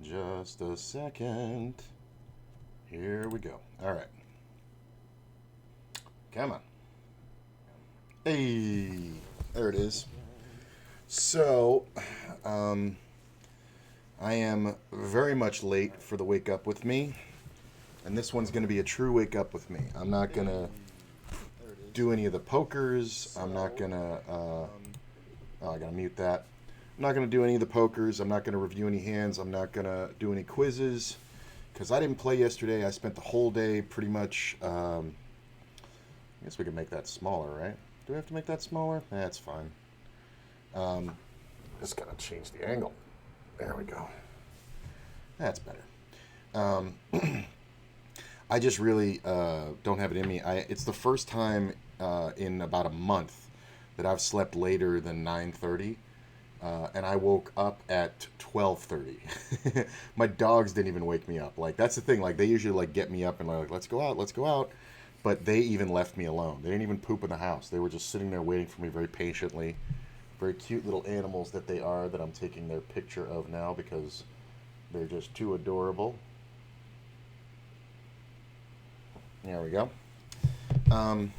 Just a second. Here we go. All right. Come on. Hey, there it is. So, um, I am very much late for the wake up with me, and this one's going to be a true wake up with me. I'm not going to do any of the pokers. I'm not going to, oh, I got to mute that. I'm not going to do any of the pokers. I'm not going to review any hands. I'm not going to do any quizzes because I didn't play yesterday. I spent the whole day pretty much. I guess we can make that smaller, right? Do we have to make that smaller? That's fine. Um, just gotta change the angle. There we go. That's better. Um, I just really don't have it in me. It's the first time in about a month that I've slept later than 9:30. And I woke up at 12:30. My dogs didn't even wake me up. Like that's the thing. Like they usually like get me up and like let's go out, let's go out. But they even left me alone. They didn't even poop in the house. They were just sitting there waiting for me very patiently. Very cute little animals that they are that I'm taking their picture of now because they're just too adorable. There we go. Um,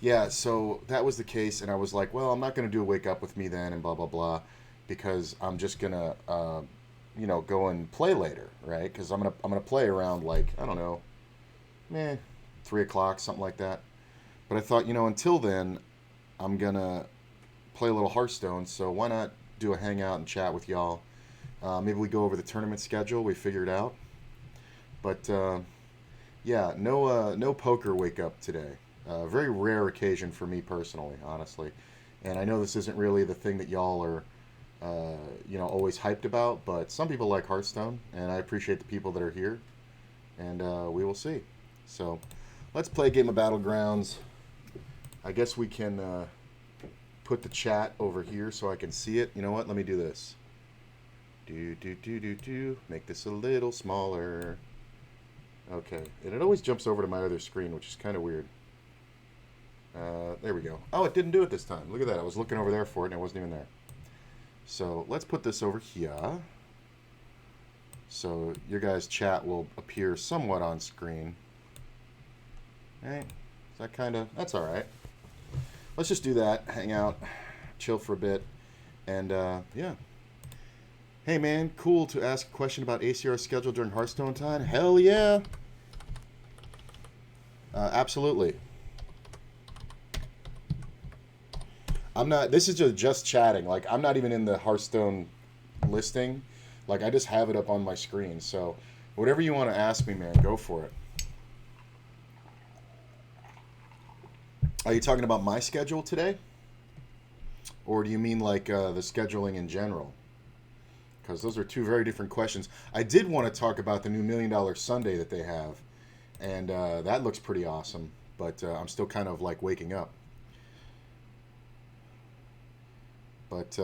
yeah, so that was the case, and I was like, well, I'm not going to do a wake up with me then, and blah blah blah, because I'm just gonna, go and play later, right? Because I'm gonna play around like I don't know, 3 o'clock, something like that. But I thought, until then, I'm gonna play a little Hearthstone. So why not do a hangout and chat with y'all? Maybe we go over the tournament schedule. We figure it out. But yeah, no poker wake up today. Very rare occasion for me personally, honestly. And I know this isn't really the thing that y'all are, always hyped about. But some people like Hearthstone, and I appreciate the people that are here. And we will see. So let's play a game of Battlegrounds. I guess we can put the chat over here so I can see it. You know what? Let me do this. Do. Make this a little smaller. Okay. And it always jumps over to my other screen, which is kind of weird. There we go. Oh, it didn't do it this time. Look at that. I was looking over there for it and it wasn't even there. So let's put this over here. So your guys' chat will appear somewhat on screen. Right? Is that kind of... That's all right. Let's just do that. Hang out. Chill for a bit. And, yeah. Hey, man. Cool to ask a question about ACR schedule during Hearthstone time. Hell yeah. Absolutely. I'm not... This is just chatting. Like, I'm not even in the Hearthstone listing. Like, I just have it up on my screen. So, whatever you want to ask me, man, go for it. Are you talking about my schedule today? Or do you mean like the scheduling in general? Because those are two very different questions. I did want to talk about the new $1 Million Sunday that they have. And that looks pretty awesome. But I'm still kind of like waking up. But,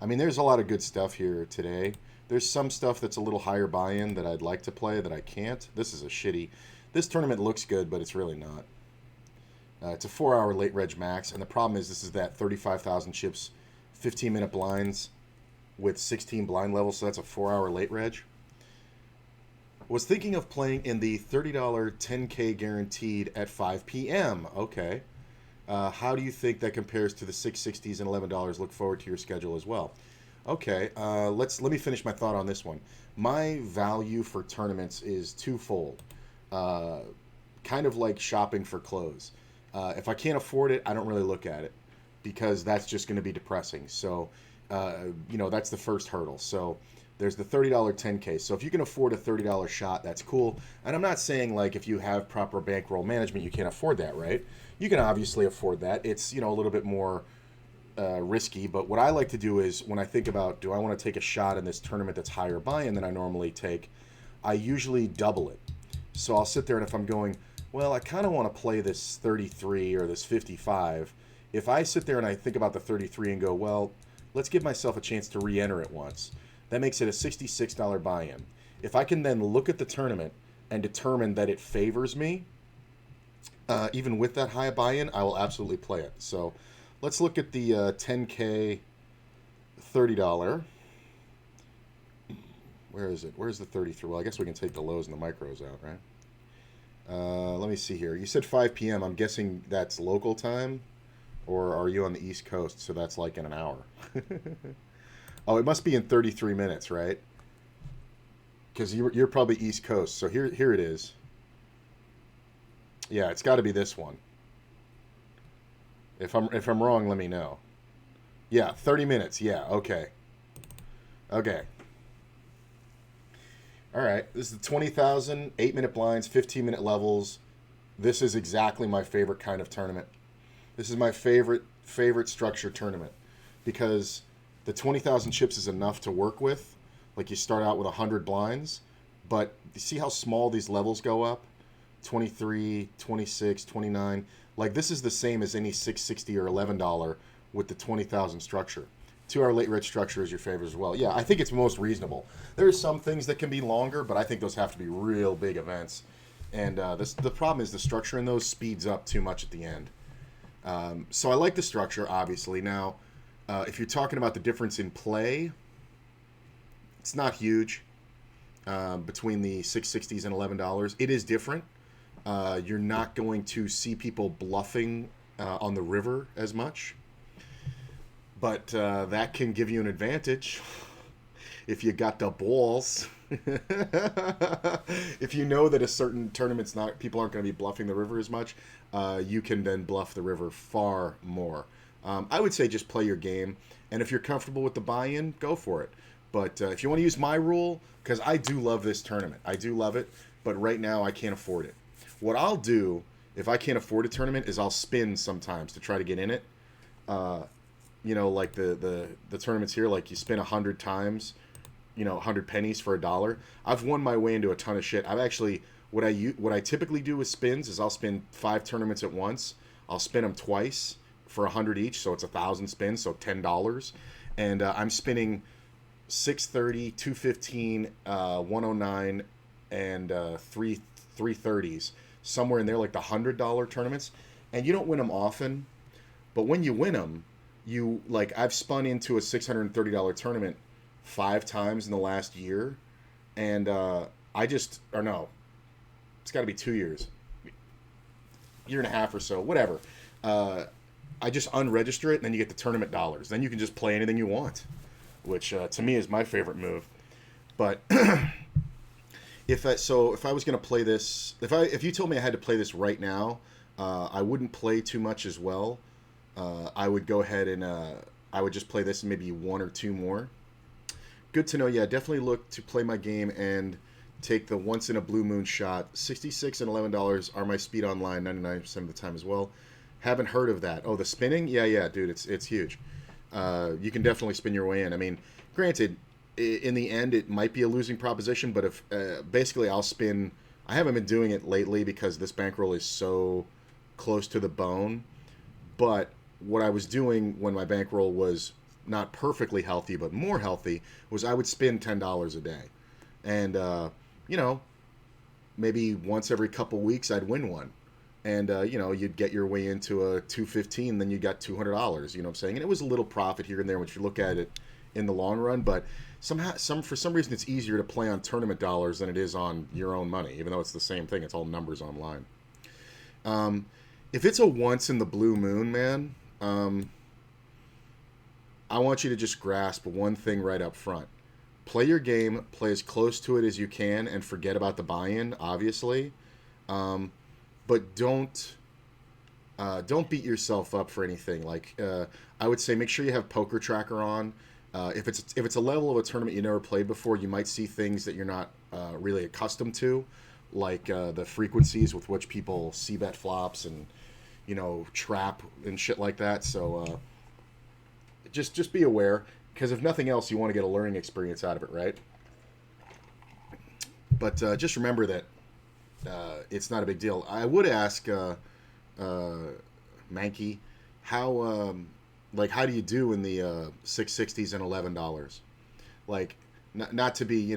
I mean, there's a lot of good stuff here today. There's some stuff that's a little higher buy-in that I'd like to play that I can't. This is a shitty... This tournament looks good, but it's really not. It's a 4-hour late reg max, and the problem is this is that 35,000 chips, 15-minute blinds with 16 blind levels, so that's a 4-hour late reg. Was thinking of playing in the $30 10K guaranteed at 5 p.m. Okay. How do you think that compares to the 660s and $11? Look forward to your schedule as well. Okay, let me finish my thought on this one. My value for tournaments is twofold. Kind of like shopping for clothes. If I can't afford it, I don't really look at it because that's just going to be depressing. So, that's the first hurdle. So there's the $30 10K. So if you can afford a $30 shot, that's cool. And I'm not saying like if you have proper bankroll management, you can't afford that, right? You can obviously afford that. It's, a little bit more risky. But what I like to do is when I think about, do I want to take a shot in this tournament that's higher buy-in than I normally take, I usually double it. So I'll sit there and if I'm going, well, I kind of want to play this 33 or this 55. If I sit there and I think about the 33 and go, well, let's give myself a chance to re-enter it once. That makes it a $66 buy-in. If I can then look at the tournament and determine that it favors me, even with that high buy-in, I will absolutely play it. So let's look at the 10K $30. Where is it? Where's the 33? Well, I guess we can take the lows and the micros out, right? Let me see here. You said 5 p.m. I'm guessing that's local time, or are you on the East Coast? So that's like in an hour. Oh, it must be in 33 minutes, right? Because you're probably East Coast. So here it is. Yeah, it's got to be this one. If I'm wrong, let me know. Yeah, 30 minutes. Yeah, okay. Okay. All right. This is the 20,000, 8-minute blinds, 15-minute levels. This is exactly my favorite kind of tournament. This is my favorite structure tournament because the 20,000 chips is enough to work with. Like you start out with 100 blinds, but you see how small these levels go up? 23, 26, 29. Like this is the same as any 660 or $11 with the 20,000 structure. 2-hour late rate structure is your favorite as well. Yeah, I think it's most reasonable. There's some things that can be longer, but I think those have to be real big events. And the problem is the structure in those speeds up too much at the end. So I like the structure, obviously. Now, if you're talking about the difference in play, it's not huge between the 660s and $11. It is different. You're not going to see people bluffing on the river as much. But that can give you an advantage if you got the balls. If you know that a certain tournament's not, people aren't going to be bluffing the river as much, you can then bluff the river far more. I would say just play your game, and if you're comfortable with the buy-in, go for it. But if you want to use my rule, because I do love this tournament, I do love it, but right now I can't afford it. What I'll do if I can't afford a tournament is I'll spin sometimes to try to get in it. Like the tournaments here, like you spin 100 times, 100 pennies for $1. I've won my way into a ton of shit. I've actually what I typically do with spins is I'll spin 5 tournaments at once. I'll spin them twice for 100 each, so it's 1,000 spins, so $10, and I'm spinning 630, 215, 109, and 330s somewhere in there, like the $100 tournaments, and you don't win them often, but when you win them. I've spun into a $630 tournament 5 times in the last year, and it's got to be 2 years, year and a half or so, whatever. I just unregister it, and then you get the tournament dollars. Then you can just play anything you want, which to me is my favorite move. But if I was going to play this, if you told me I had to play this right now, I wouldn't play too much as well. I would go ahead and I would just play this and maybe 1 or 2 more. Good to know. Yeah, definitely look to play my game and take the once in a blue moon shot. $66 and $11 are my speed online 99% of the time as well. Haven't heard of that. Oh, the spinning? Yeah, dude, it's huge. You can definitely spin your way in. I mean, granted, in the end, it might be a losing proposition, but if basically I'll spin. I haven't been doing it lately because this bankroll is so close to the bone, but what I was doing when my bankroll was not perfectly healthy, but more healthy, was I would spin $10 a day. And, maybe once every couple weeks I'd win one. And, you'd get your way into a 215, then you got $200, you know what I'm saying? And it was a little profit here and there when you look at it in the long run, but for some reason it's easier to play on tournament dollars than it is on your own money, even though it's the same thing. It's all numbers online. If it's a once in the blue moon, man, I want you to just grasp one thing right up front. Play your game, play as close to it as you can, and forget about the buy-in, obviously. But don't beat yourself up for anything. Like I would say, make sure you have Poker Tracker on. If it's a level of a tournament you never played before, you might see things that you're not really accustomed to, like the frequencies with which people c-bet flops and trap and shit like that. So just be aware, because if nothing else, you want to get a learning experience out of it, right? But just remember that it's not a big deal. I would ask Mankey, how do you do in the 660s and $11? Like, not to be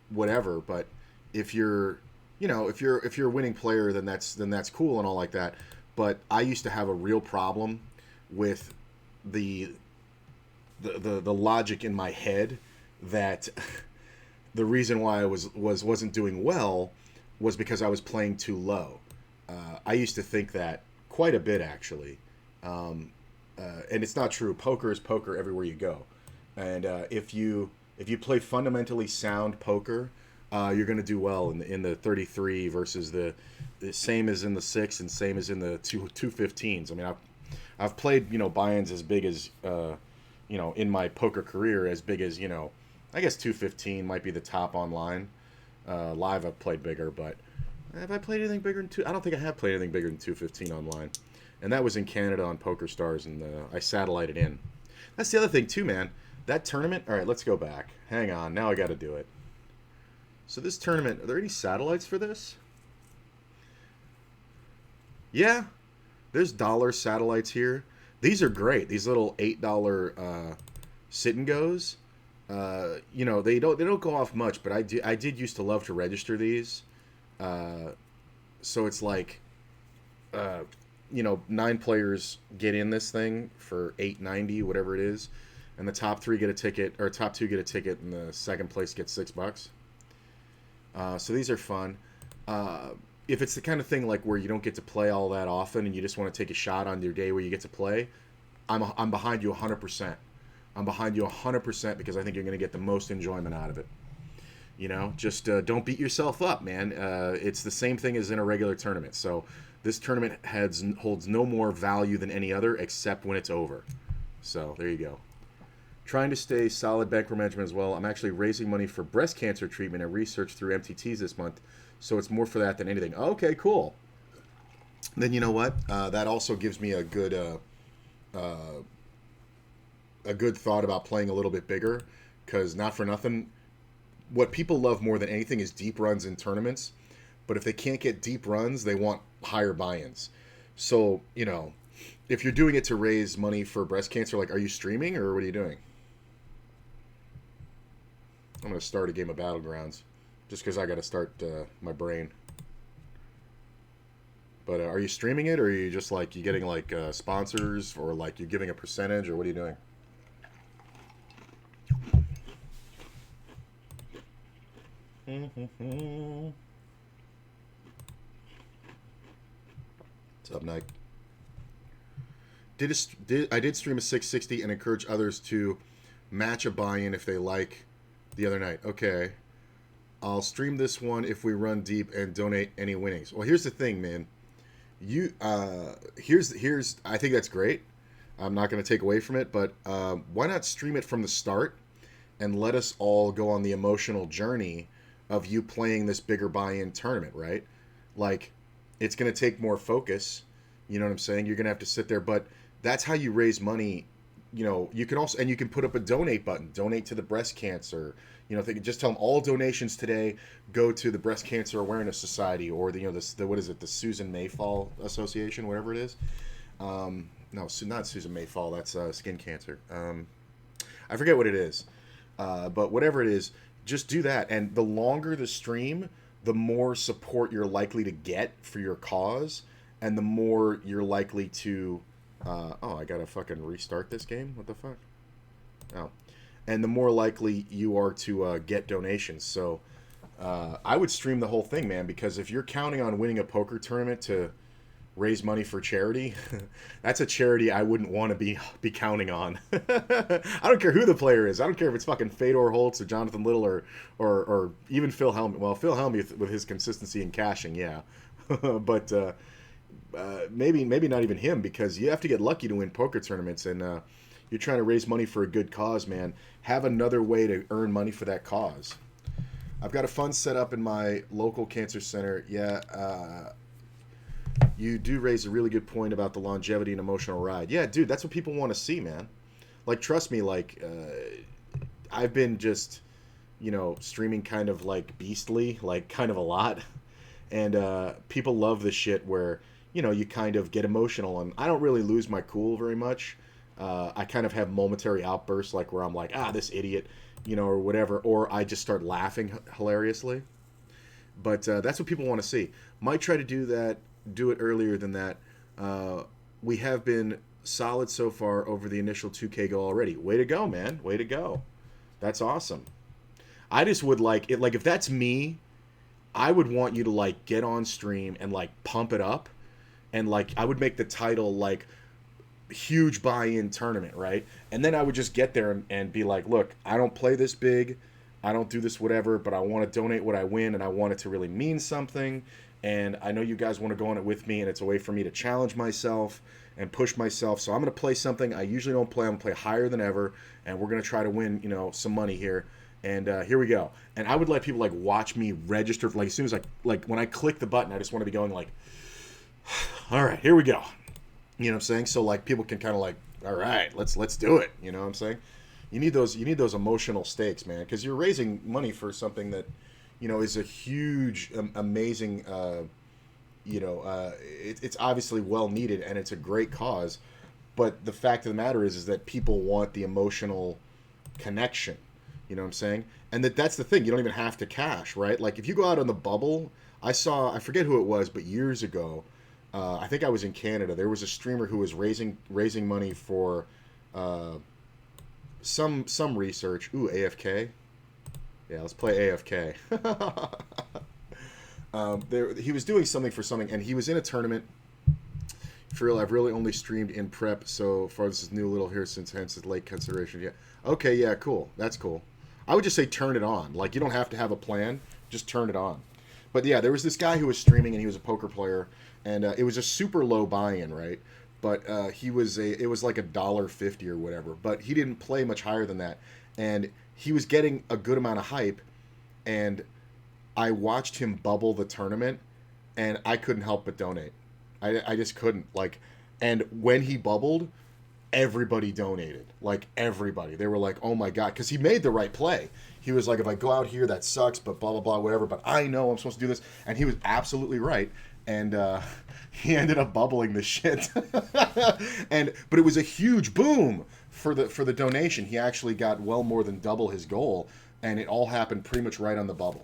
whatever, but if you're a winning player, then that's cool and all like that. But I used to have a real problem with the logic in my head that the reason why I wasn't doing well was because I was playing too low. I used to think that quite a bit actually, um, and it's not true. Poker is poker everywhere you go, and if you play fundamentally sound poker, you're going to do well in the 33 versus the same as in the six and same as in the 215s. I mean, I've played buy-ins as big as in my poker career as big as I guess 215 might be the top online. Live I've played bigger, but have I played anything bigger than two? I don't think I have played anything bigger than 215 online, and that was in Canada on Poker Stars, and I satellited in. That's the other thing too, man. That tournament. All right, let's go back. Hang on, now I got to do it. So this tournament, are there any satellites for this? Yeah, there's dollar satellites here. These are great. These little $8 sit and goes. They don't go off much, but I did used to love to register these. So it's like, 9 players get in this thing for $8.90, whatever it is, and the top 3 get a ticket, or top 2 get a ticket, and the second place gets $6. So these are fun. If it's the kind of thing like where you don't get to play all that often and you just want to take a shot on your day where you get to play, I'm behind you 100%. I'm behind you 100% because I think you're going to get the most enjoyment out of it. Just don't beat yourself up, man. It's the same thing as in a regular tournament. So this tournament holds no more value than any other except when it's over. So there you go. Trying to stay solid bankroll management as well. I'm actually raising money for breast cancer treatment and research through MTTs this month. So it's more for that than anything. Okay, cool. Then you know what? That also gives me a good thought about playing a little bit bigger, because not for nothing, what people love more than anything is deep runs in tournaments. But if they can't get deep runs, they want higher buy-ins. So, if you're doing it to raise money for breast cancer, like, are you streaming or what are you doing? I'm going to start a game of Battlegrounds just because I got to start my brain. But are you streaming it, or are you just like, you getting like sponsors, or like you're giving a percentage, or what are you doing? What's up, Nike? I did stream a 660 and encourage others to match a buy-in if they like the other night. Okay. I'll stream this one if we run deep and donate any winnings. Well, here's the thing, man. Here's I think that's great. I'm not going to take away from it, but why not stream it from the start and let us all go on the emotional journey of you playing this bigger buy-in tournament, right? Like, it's going to take more focus. You know what I'm saying? You're going to have to sit there, but that's how you raise money. You can also, and you can put up a donate button, donate to the breast cancer. If they could just tell them all donations today go to the Breast Cancer Awareness Society, or the what is it, the Susan Mayfall Association, whatever it is. No, not Susan Mayfall. That's skin cancer. I forget what it is, but whatever it is, just do that. And the longer the stream, the more support you're likely to get for your cause, and the more you're likely to. I gotta fucking restart this game. What the fuck? Oh. And the more likely you are to get donations. So I would stream the whole thing, man, because if you're counting on winning a poker tournament to raise money for charity, that's a charity I wouldn't want to be counting on. I don't care who the player is. I don't care if it's fucking Fedor Holtz or Jonathan Little or even Phil Hellmuth. Well, Phil Hellmuth with his consistency in cashing, yeah. But maybe not even him, because you have to get lucky to win poker tournaments, and you're trying to raise money for a good cause, man. Have another way to earn money for that cause. I've got a fund set up in my local cancer center. Yeah, you do raise a really good point about the longevity and emotional ride. Yeah, dude, that's what people want to see, man. Like, trust me, like, I've been just, streaming kind of like beastly, like kind of a lot. And people love the shit where, you kind of get emotional. And I don't really lose my cool very much. I kind of have momentary outbursts, like where I'm like, this idiot, or whatever, or I just start laughing hilariously. But that's what people want to see. Might try to do it earlier than that. We have been solid so far over the initial 2K goal already. Way to go, man. Way to go. That's awesome. I just would like it. Like if that's me, I would want you to like get on stream and like pump it up, and like I would make the title like huge buy-in tournament, right? And then I would just get there and be like, look, I don't play this big, I don't do this whatever, but I want to donate what I win, and I want it to really mean something. And I know you guys want to go on it with me, and it's a way for me to challenge myself and push myself. So I'm going to play something I usually don't play. I'm going to play higher than ever, and we're going to try to win, some money here. And here we go. And I would let people like watch me register. Like as soon as like when I click the button, I just want to be going like, all right, here we go. You know what I'm saying? So like people can kind of like, all right, let's do it. You know what I'm saying? You need those emotional stakes, man, because you're raising money for something that, is a huge, amazing. It's obviously well needed and it's a great cause, but the fact of the matter is that people want the emotional connection. You know what I'm saying? And that's the thing. You don't even have to cash, right? Like if you go out on the bubble, I forget who it was, but years ago, I think I was in Canada. There was a streamer who was raising money for some research. Ooh, AFK. Yeah, let's play AFK. He was doing something for something, and he was in a tournament. For real, I've really only streamed in prep so far. This is new little here since hence it's late consideration. Yeah. Okay. Yeah. Cool. That's cool. I would just say turn it on. Like you don't have to have a plan. Just turn it on. But yeah, there was this guy who was streaming, and he was a poker player, and it was a super low buy-in, right? But it was like $1.50 or whatever. But he didn't play much higher than that, and he was getting a good amount of hype, and I watched him bubble the tournament, and I couldn't help but donate. I just couldn't. Like, and when he bubbled, everybody donated. Like, everybody. They were like, oh my God. Because he made the right play. He was like, if I go out here, that sucks, but blah, blah, blah, whatever. But I know I'm supposed to do this. And he was absolutely right. And he ended up bubbling the shit. But it was a huge boom for the donation. He actually got well more than double his goal. And it all happened pretty much right on the bubble.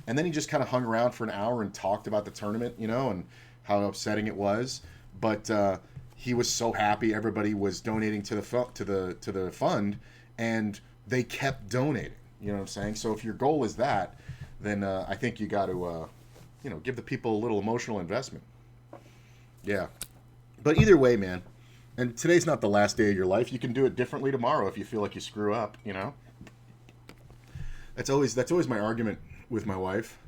And then he just kind of hung around for an hour and talked about the tournament, and how upsetting it was. But he was so happy. Everybody was donating to the fund, and they kept donating. You know what I'm saying? So if your goal is that, then I think you got to, give the people a little emotional investment. Yeah. But either way, man. And today's not the last day of your life. You can do it differently tomorrow if you feel like you screw up. That's always my argument with my wife.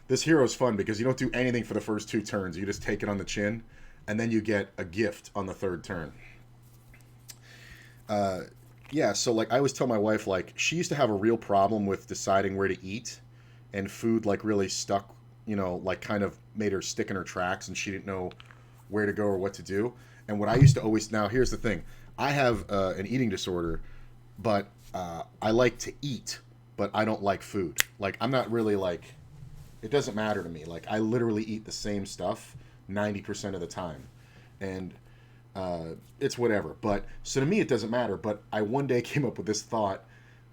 This hero's fun because you don't do anything for the first 2 turns. You just take it on the chin, and then you get a gift on the 3rd turn. Yeah, so like I always tell my wife, like she used to have a real problem with deciding where to eat, and food like really stuck, like kind of made her stick in her tracks, and she didn't know where to go or what to do. And what I used to always, now here's the thing, I have an eating disorder, but I like to eat, but I don't like food. Like I'm not really like, it doesn't matter to me. Like I literally eat the same stuff 90% of the time, and it's whatever. But so to me it doesn't matter. But I one day came up with this thought,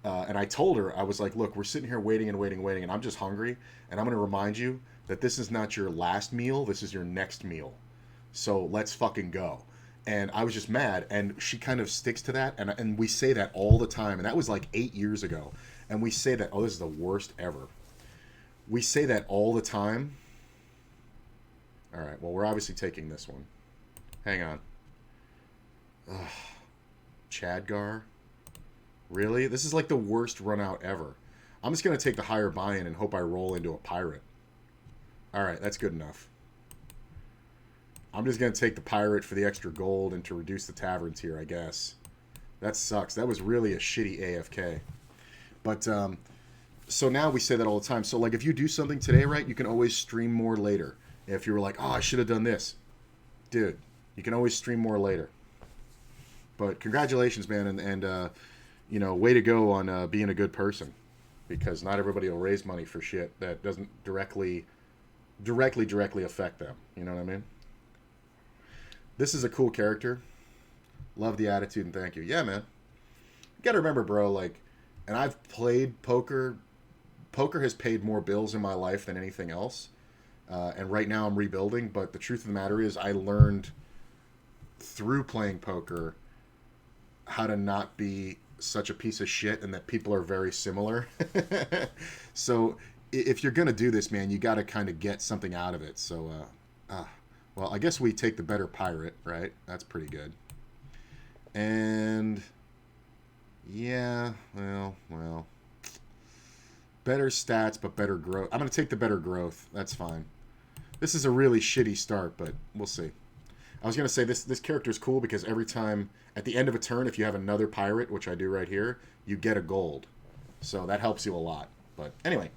and I told her, I was like, look, we're sitting here waiting, and I'm just hungry, and I'm going to remind you that this is not your last meal, this is your next meal. So let's fucking go. And I was just mad, and she kind of sticks to that, and we say that all the time, and that was like 8 years ago, and we say that, oh, this is the worst ever. We say that all the time. All right, well, we're obviously taking this one. Hang on. Ugh. Chadgar? Really? This is like the worst run out ever. I'm just going to take the higher buy-in and hope I roll into a pirate. All right, that's good enough. I'm just going to take the pirate for the extra gold and to reduce the taverns here, I guess. That sucks. That was really a shitty AFK. But, so now we say that all the time. So, like, if you do something today, right, you can always stream more later. If you were like, oh, I should have done this. Dude, you can always stream more later. But congratulations, man, and way to go on being a good person. Because not everybody will raise money for shit that doesn't directly affect them. You know what I mean? This is a cool character. Love the attitude and thank you. Yeah, man. You gotta remember, bro, like, and I've played poker. Poker has paid more bills in my life than anything else. And right now I'm rebuilding. But the truth of the matter is I learned through playing poker how to not be such a piece of shit and that people are very similar. So if you're gonna do this, man, you got to kind of get something out of it. So, well, I guess we take the better pirate, right? That's pretty good. And yeah, well, better stats but better growth. I'm gonna take the better growth. That's fine. This is a really shitty start, but we'll see. I was gonna say this character is cool because every time at the end of a turn, if you have another pirate, which I do right here, you get a gold. So that helps you a lot. But anyway,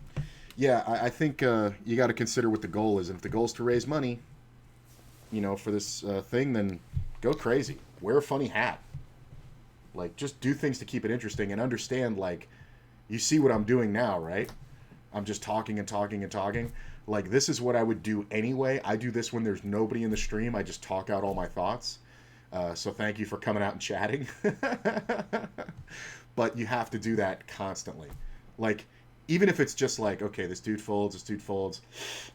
yeah, I think you got to consider what the goal is. And if the goal is to raise money, for this thing, then go crazy. Wear a funny hat. Like, just do things to keep it interesting and understand, like, you see what I'm doing now, right? I'm just talking and talking and talking. Like, this is what I would do anyway. I do this when there's nobody in the stream. I just talk out all my thoughts. So thank you for coming out and chatting. But you have to do that constantly. Like, even if it's just like, okay, this dude folds.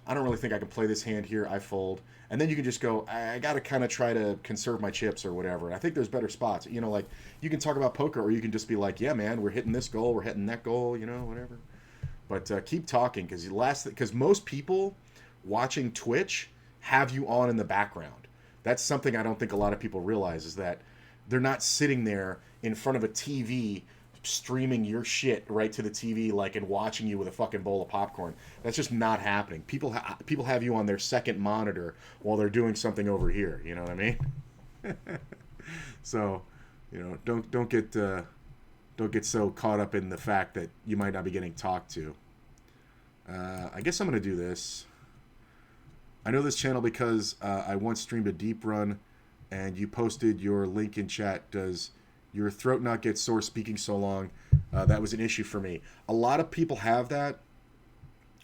I don't really think I can play this hand here. I fold. And then you can just go, I got to kind of try to conserve my chips or whatever. And I think there's better spots. Like, you can talk about poker or you can just be like, yeah, man, we're hitting this goal. We're hitting that goal, whatever. But keep talking because most people watching Twitch have you on in the background. That's something I don't think a lot of people realize is that they're not sitting there in front of a TV streaming your shit right to the TV and watching you with a fucking bowl of popcorn. That's just not happening. People have you on their second monitor while they're doing something over here. You know what I mean? So, don't get so caught up in the fact that you might not be getting talked to. I guess I'm gonna do this. I know this channel because I once streamed a deep run and you posted your link in chat. Does your throat not get sore speaking so long? That was an issue for me. A lot of people have that.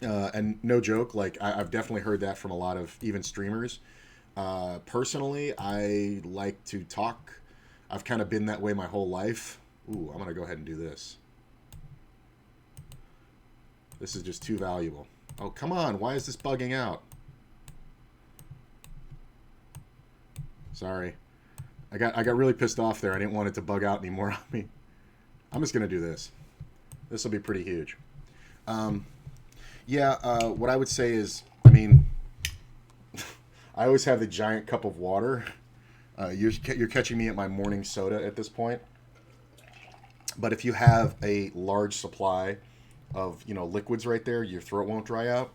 And no joke, I've definitely heard that from a lot of even streamers. Personally, I like to talk. I've kind of been that way my whole life. Ooh, I'm going to go ahead and do this. This is just too valuable. Oh, come on. Why is this bugging out? Sorry. I got really pissed off there. I didn't want it to bug out anymore on me. I'm just going to do this. This will be pretty huge. What I would say is, I always have the giant cup of water. You're catching me at my morning soda at this point. But if you have a large supply of, liquids right there, your throat won't dry out.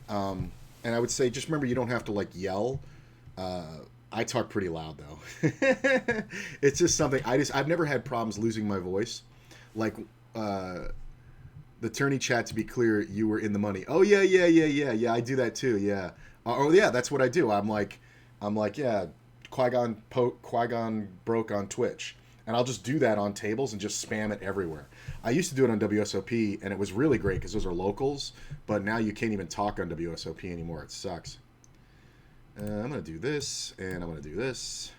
And I would say, just remember, you don't have to, yell. I talk pretty loud, though. It's just something, I've never had problems losing my voice. The tourney chat, to be clear, you were in the money. Oh, yeah, I do that too, yeah. That's what I do. I'm like, yeah, Qui-Gon broke on Twitch. And I'll just do that on tables and just spam it everywhere. I used to do it on WSOP, and it was really great because those are locals, but now you can't even talk on WSOP anymore. It sucks. I'm going to do this, and I'm going to do this,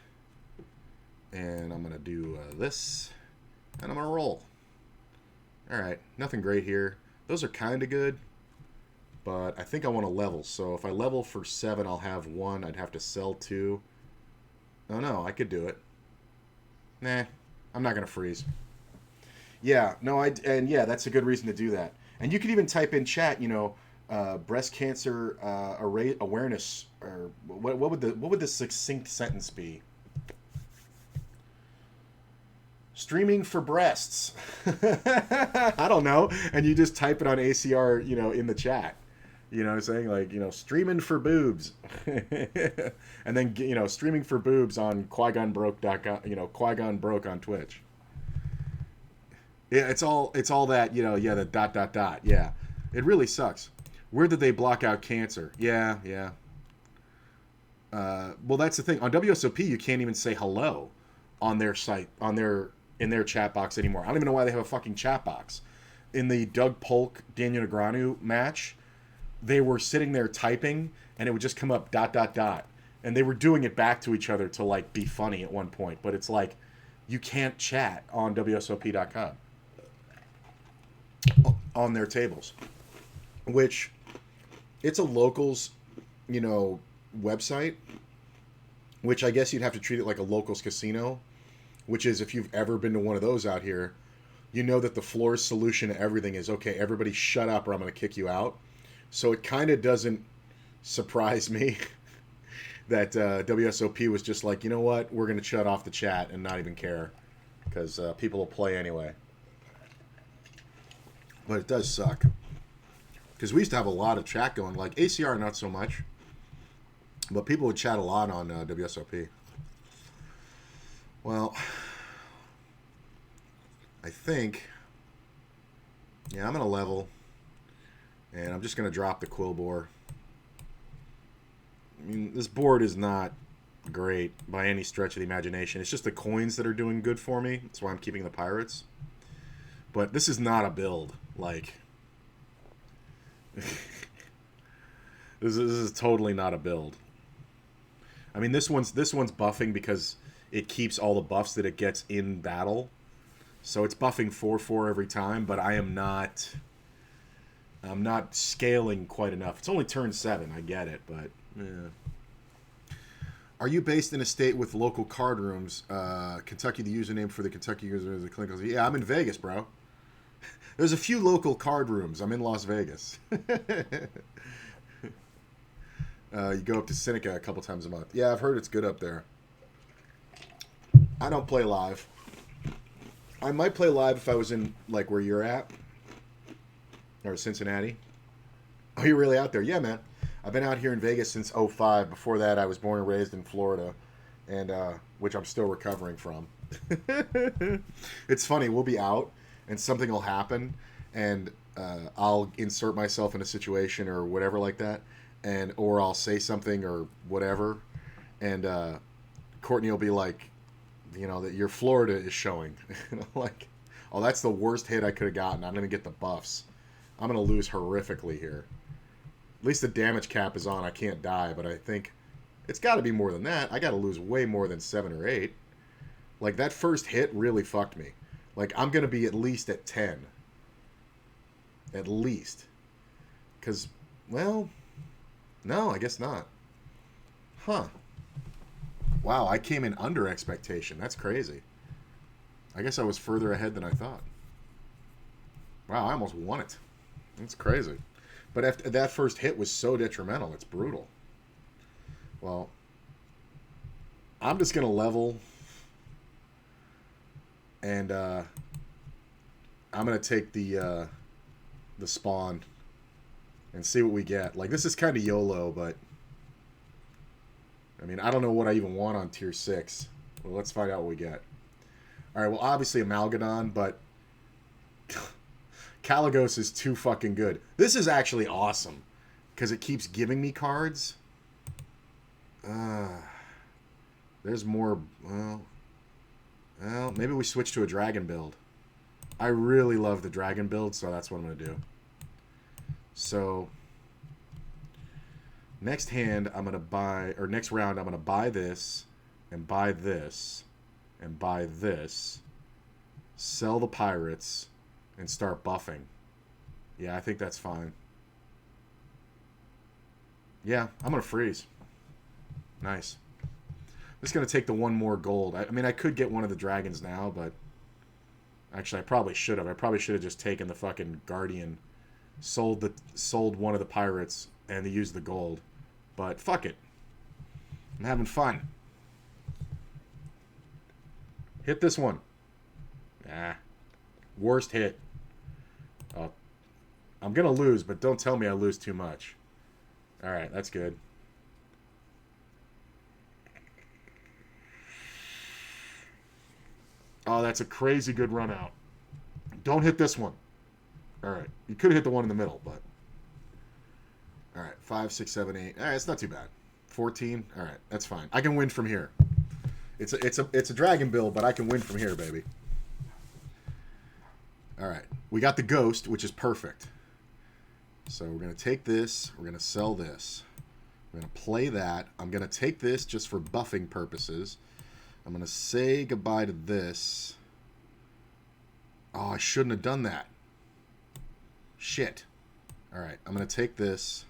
and I'm going to do this, and I'm going to roll. All right, nothing great here. Those are kind of good, but I think I want to level. So if I level for 7, I'll have 1. I'd have to sell 2. Oh, no, I could do it. Nah, I'm not going to freeze. Yeah, no, that's a good reason to do that. And you could even type in chat, breast cancer awareness, or what would the succinct sentence be? Streaming for breasts. I don't know. And you just type it on ACR, in the chat. You know what I'm saying? Streaming for boobs. And then, streaming for boobs on QuiGonBroke.com, Qui-Gon Broke on Twitch. Yeah, it's all that, the ... Yeah. It really sucks. Where did they block out cancer? Yeah. Well, that's the thing. On WSOP, you can't even say hello on their site, in their chat box anymore. I don't even know why they have a fucking chat box. In the Doug Polk, Daniel Negreanu match, they were sitting there typing, and it would just come up ... And they were doing it back to each other to, be funny at one point. But it's you can't chat on WSOP.com. On their tables. Which, it's a locals, website. Which I guess you'd have to treat it like a locals casino. Which is, if you've ever been to one of those out here, you know that the floor's solution to everything is, okay, everybody shut up or I'm going to kick you out. So it kind of doesn't surprise me that WSOP was just like, you know what, we're going to shut off the chat and not even care because people will play anyway. But it does suck. Because we used to have a lot of chat going, like ACR not so much, but people would chat a lot on WSOP. Well, I think, yeah, I'm going to level, and I'm just going to drop the Quill Boar. I mean, this board is not great by any stretch of the imagination. It's just the coins that are doing good for me. That's why I'm keeping the pirates. But this is not a build. Like, this is totally not a build. I mean, this one's buffing because it keeps all the buffs that it gets in battle. So it's buffing 4/4 every time, but I'm not scaling quite enough. It's only turn 7, I get it, but yeah. Are you based in a state with local card rooms? Kentucky, the username for the Kentucky user is the clinical. Yeah, I'm in Vegas, bro. There's a few local card rooms. I'm in Las Vegas. You go up to Seneca a couple times a month. Yeah, I've heard it's good up there. I don't play live. I might play live if I was in, like, where you're at. Or Cincinnati. Oh, you're really out there? Yeah, man. I've been out here in Vegas since 2005. Before that, I was born and raised in Florida, and which I'm still recovering from. It's funny. We'll be out, and something will happen, and I'll insert myself in a situation or whatever like that, or I'll say something or whatever, and Courtney will be like, you know, that your Florida is showing. Like, oh, that's the worst hit I could have gotten. I'm going to get the buffs. I'm going to lose horrifically here. At least the damage cap is on. I can't die, but I think it's got to be more than that. I got to lose way more than 7 or 8. Like, that first hit really fucked me. Like, I'm going to be at least at 10. At least. Because, well, no, I guess not. Huh. Wow, I came in under expectation. That's crazy. I guess I was further ahead than I thought. Wow, I almost won it. That's crazy. But after that first hit was so detrimental, it's brutal. Well, I'm just going to level. And I'm going to take the spawn and see what we get. Like, this is kind of YOLO, but I mean, I don't know what I even want on tier 6. Well, let's find out what we get. All right, well, obviously Amalgadon, but Caligos is too fucking good. This is actually awesome because it keeps giving me cards. There's more. Well, maybe we switch to a dragon build. I really love the dragon build, so that's what I'm going to do. So next hand, I'm going to buy, or next round, I'm going to buy this, and buy this, and buy this, sell the pirates, and start buffing. Yeah, I think that's fine. Yeah, I'm going to freeze. Nice. I'm just going to take the one more gold. I mean, I could get one of the dragons now, but actually, I probably should have. I probably should have just taken the fucking guardian, sold one of the pirates, and used the gold. But fuck it. I'm having fun. Hit this one. Ah. Worst hit. I'm going to lose, but don't tell me I lose too much. Alright, that's good. Oh, that's a crazy good run out. Don't hit this one. Alright. You could have hit the one in the middle, but... Alright, 5, 6, 7, 8. Alright, it's not too bad. 14. Alright, that's fine. I can win from here. It's a dragon build, but I can win from here, baby. Alright. We got the ghost, which is perfect. So we're going to take this. We're going to sell this. We're going to play that. I'm going to take this just for buffing purposes. I'm going to say goodbye to this. Oh, I shouldn't have done that. Shit. Alright, I'm going to take this.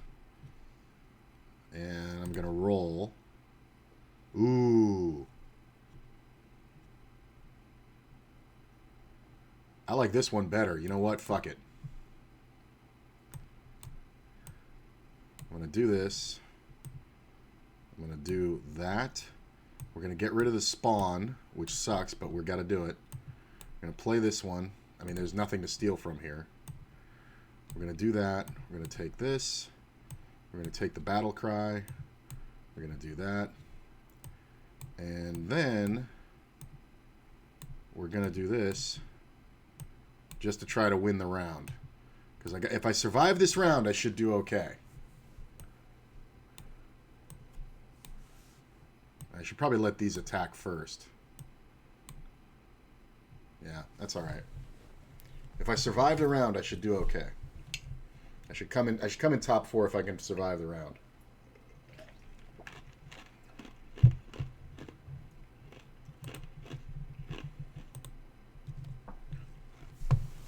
And I'm going to roll. Ooh. I like this one better. You know what? Fuck it. I'm going to do this. I'm going to do that. We're going to get rid of the spawn, which sucks, but we've got to do it. We're going to play this one. I mean, there's nothing to steal from here. We're going to do that. We're going to take this. We're going to take the battle cry. We're going to do that. And then we're going to do this just to try to win the round. Because if I survive this round, I should do okay. I should probably let these attack first. Yeah, that's all right. If I survive the round, I should do okay. I should come in top 4 if I can survive the round.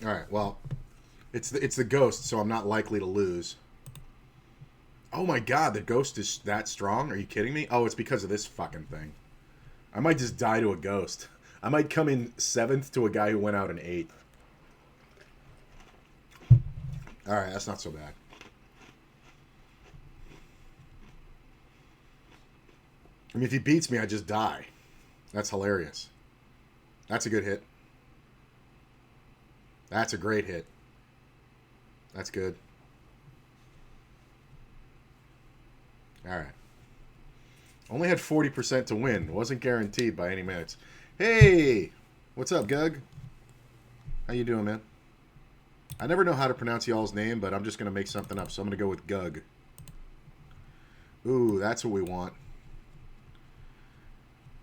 All right. Well, it's the ghost, so I'm not likely to lose. Oh my god, the ghost is that strong? Are you kidding me? Oh, it's because of this fucking thing. I might just die to a ghost. I might come in 7th to a guy who went out in 8th. Alright, that's not so bad. I mean, if he beats me, I just die. That's hilarious. That's a good hit. That's a great hit. That's good. Alright. Only had 40% to win. Wasn't guaranteed by any minutes. Hey! What's up, Gug? How you doing, man? I never know how to pronounce y'all's name, but I'm just going to make something up, so I'm going to go with Gug. Ooh, that's what we want.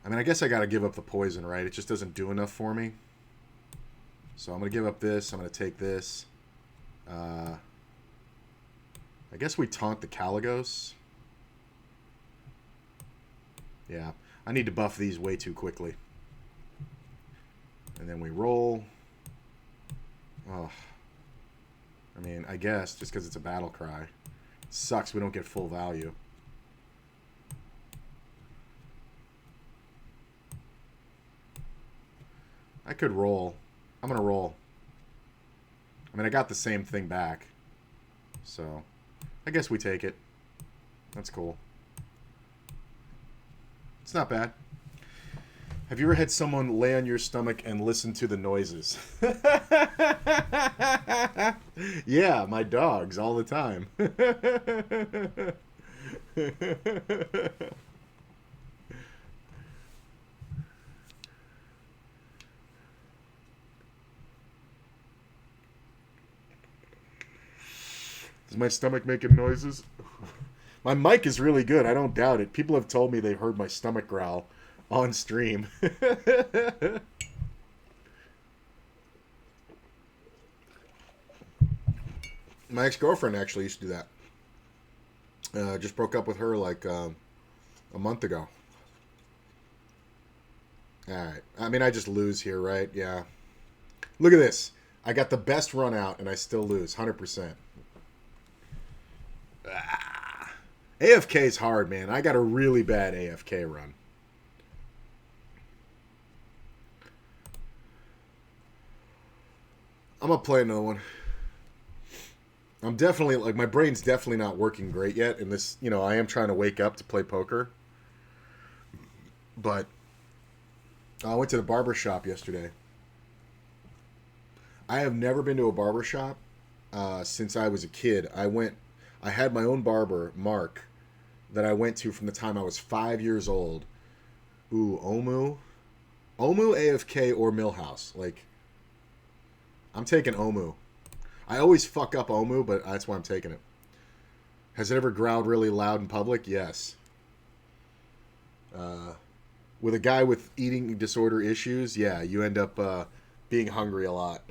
I mean, I guess I got to give up the poison, right? It just doesn't do enough for me. So I'm going to give up this. I'm going to take this. I guess we taunt the Caligos. Yeah, I need to buff these way too quickly. And then we roll. Oh. I mean, I guess, just because it's a battle cry. It sucks we don't get full value. I could roll. I'm going to roll. I mean, I got the same thing back. So, I guess we take it. That's cool. It's not bad. Have you ever had someone lay on your stomach and listen to the noises? Yeah, my dogs all the time. Is my stomach making noises? My mic is really good. I don't doubt it. People have told me they heard my stomach growl on stream. My ex-girlfriend actually used to do that. Just broke up with her like a month ago. Alright. I mean, I just lose here, right? Yeah. Look at this. I got the best run out, and I still lose. 100%. AFK is hard, man. I got a really bad AFK run. I'm going to play another one. I'm definitely, like, my brain's definitely not working great yet. And this, you know, I am trying to wake up to play poker. But I went to the barber shop yesterday. I have never been to a barber shop since I was a kid. I had my own barber, Mark, that I went to from the time I was 5 years old. Ooh, Omu, AFK, or Millhouse. Like, I'm taking Omu. I always fuck up Omu, but that's why I'm taking it. Has it ever growled really loud in public? Yes. With a guy with eating disorder issues, yeah, you end up being hungry a lot.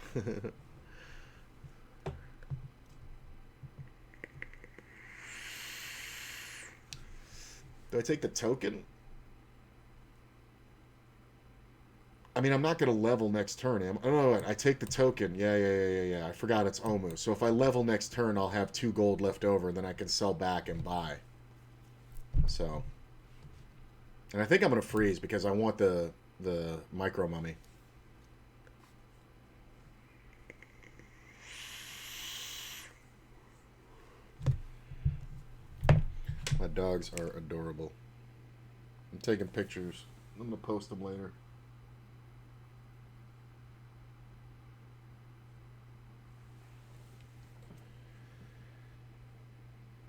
Do I take the token? I mean, I'm not going to level next turn. Oh, no, I take the token. Yeah. I forgot it's Omu. So if I level next turn, I'll have 2 gold left over, and then I can sell back and buy. So. And I think I'm going to freeze because I want the micro mummy. dogs are adorable. I'm taking pictures. I'm going to post them later.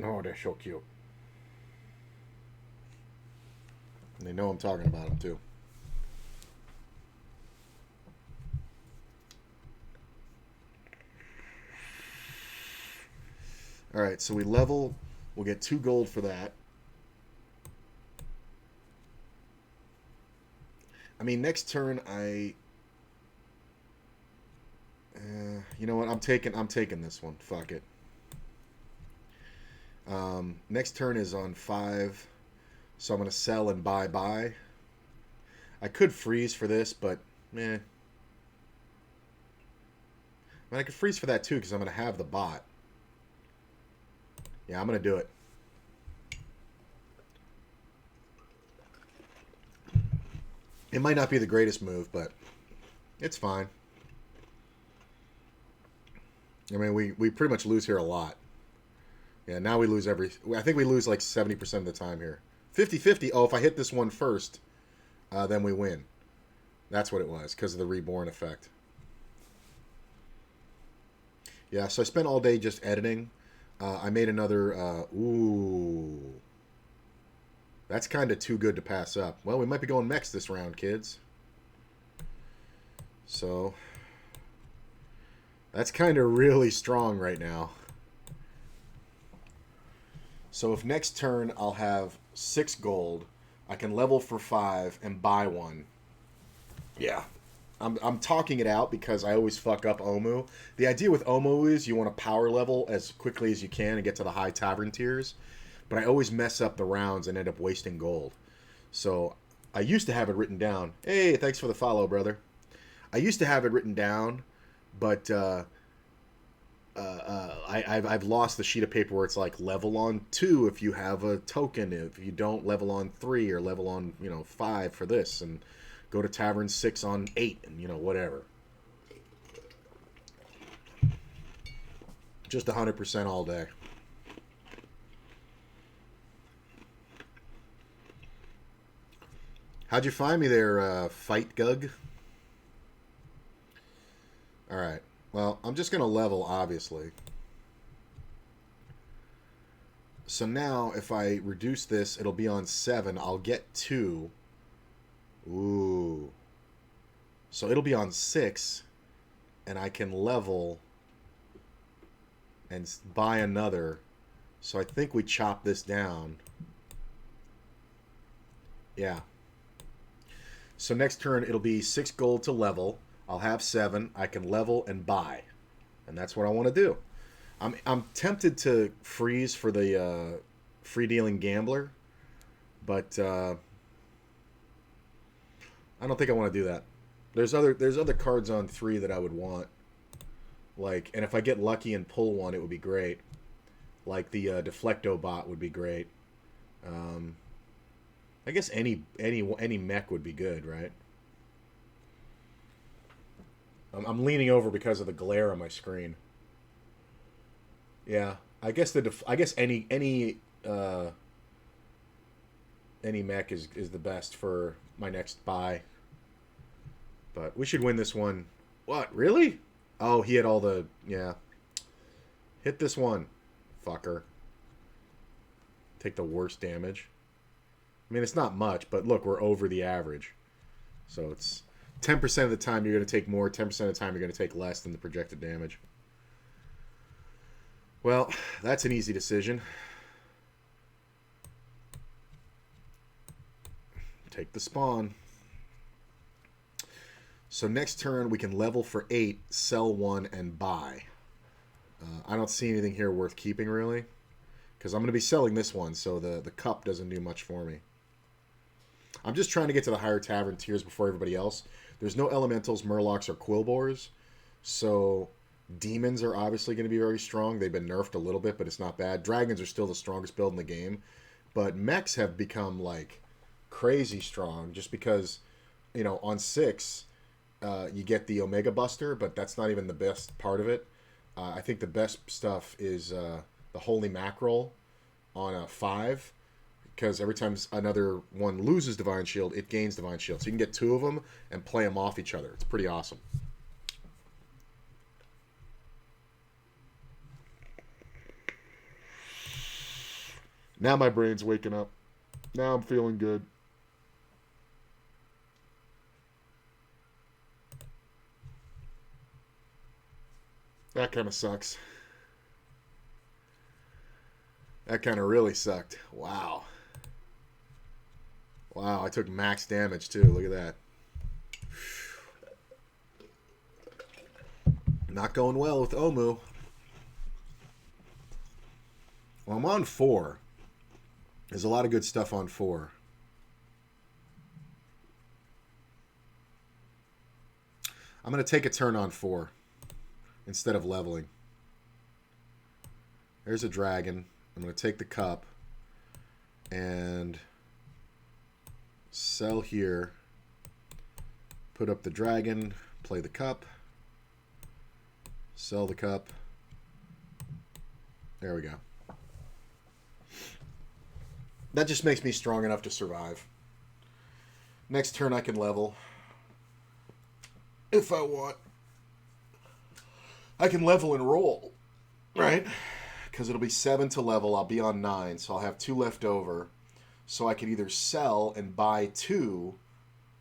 Oh, they're so cute. And they know I'm talking about them, too. Alright, so we level. We'll get 2 gold for that. I mean, next turn, you know what? I'm taking this one. Fuck it. Next turn is on 5, so I'm going to sell and buy. I could freeze for this, but meh. I mean, I could freeze for that too, because I'm going to have the bot. Yeah, I'm going to do it. It might not be the greatest move, but it's fine. I mean, we pretty much lose here a lot. Yeah, now we lose I think we lose like 70% of the time here. 50-50. Oh, if I hit this one first, then we win. That's what it was, because of the reborn effect. Yeah, so I spent all day just editing. I made another... ooh. That's kind of too good to pass up. Well, we might be going mechs this round, kids. So... that's kind of really strong right now. So if next turn I'll have 6 gold, I can level for 5 and buy 1. Yeah. I'm talking it out because I always fuck up Omu. The idea with Omu is you want to power level as quickly as you can and get to the high tavern tiers. But I always mess up the rounds and end up wasting gold. So I used to have it written down. Hey, thanks for the follow, brother. I used to have it written down, but I've lost the sheet of paper where it's like level on 2 if you have a token, if you don't level on 3 or level on 5 for this, and go to tavern 6 on 8 and whatever. Just 100% all day. How'd you find me there, Fight Gug? Alright. Well, I'm just going to level, obviously. So now, if I reduce this, it'll be on 7. I'll get 2. Ooh. So it'll be on 6. And I can level and buy another. So I think we chop this down. Yeah. So next turn, it'll be 6 gold to level. I'll have 7. I can level and buy. And that's what I want to do. I'm tempted to freeze for the free-dealing gambler. But I don't think I want to do that. There's other cards on 3 that I would want. And if I get lucky and pull one, it would be great. Like the Deflecto bot would be great. I guess any mech would be good, right? I'm leaning over because of the glare on my screen. Yeah, I guess any mech is the best for my next buy. But we should win this one. What, really? Oh, he had all the... yeah. Hit this one, fucker. Take the worst damage. I mean, it's not much, but look, we're over the average. So it's 10% of the time you're going to take more, 10% of the time you're going to take less than the projected damage. Well, that's an easy decision. Take the spawn. So next turn, we can level for 8, sell 1, and buy. I don't see anything here worth keeping, really. Because I'm going to be selling this one, so the cup doesn't do much for me. I'm just trying to get to the higher tavern tiers before everybody else. There's no elementals, murlocs, or quillbores. So demons are obviously going to be very strong. They've been nerfed a little bit, but it's not bad. Dragons are still the strongest build in the game. But mechs have become, like, crazy strong just because, on 6... you get the Omega Buster, but that's not even the best part of it. I think the best stuff is the Holy Mackerel on a 5. because every time another one loses Divine Shield, it gains Divine Shield. So you can get 2 of them and play them off each other. It's pretty awesome. Now my brain's waking up. Now I'm feeling good. That kind of sucks. That kind of really sucked. Wow. Wow, I took max damage too. Look at that. Not going well with Omu. Well, I'm on 4. There's a lot of good stuff on 4. I'm going to take a turn on 4 instead of leveling. There's a dragon. I'm going to take the cup and sell here. Put up the dragon. Play the cup. Sell the cup. There we go. That just makes me strong enough to survive. Next turn I can level. If I want. I can level and roll. Right? Because it'll be 7 to level. I'll be on 9. So I'll have 2 left over. So I could either sell and buy 2.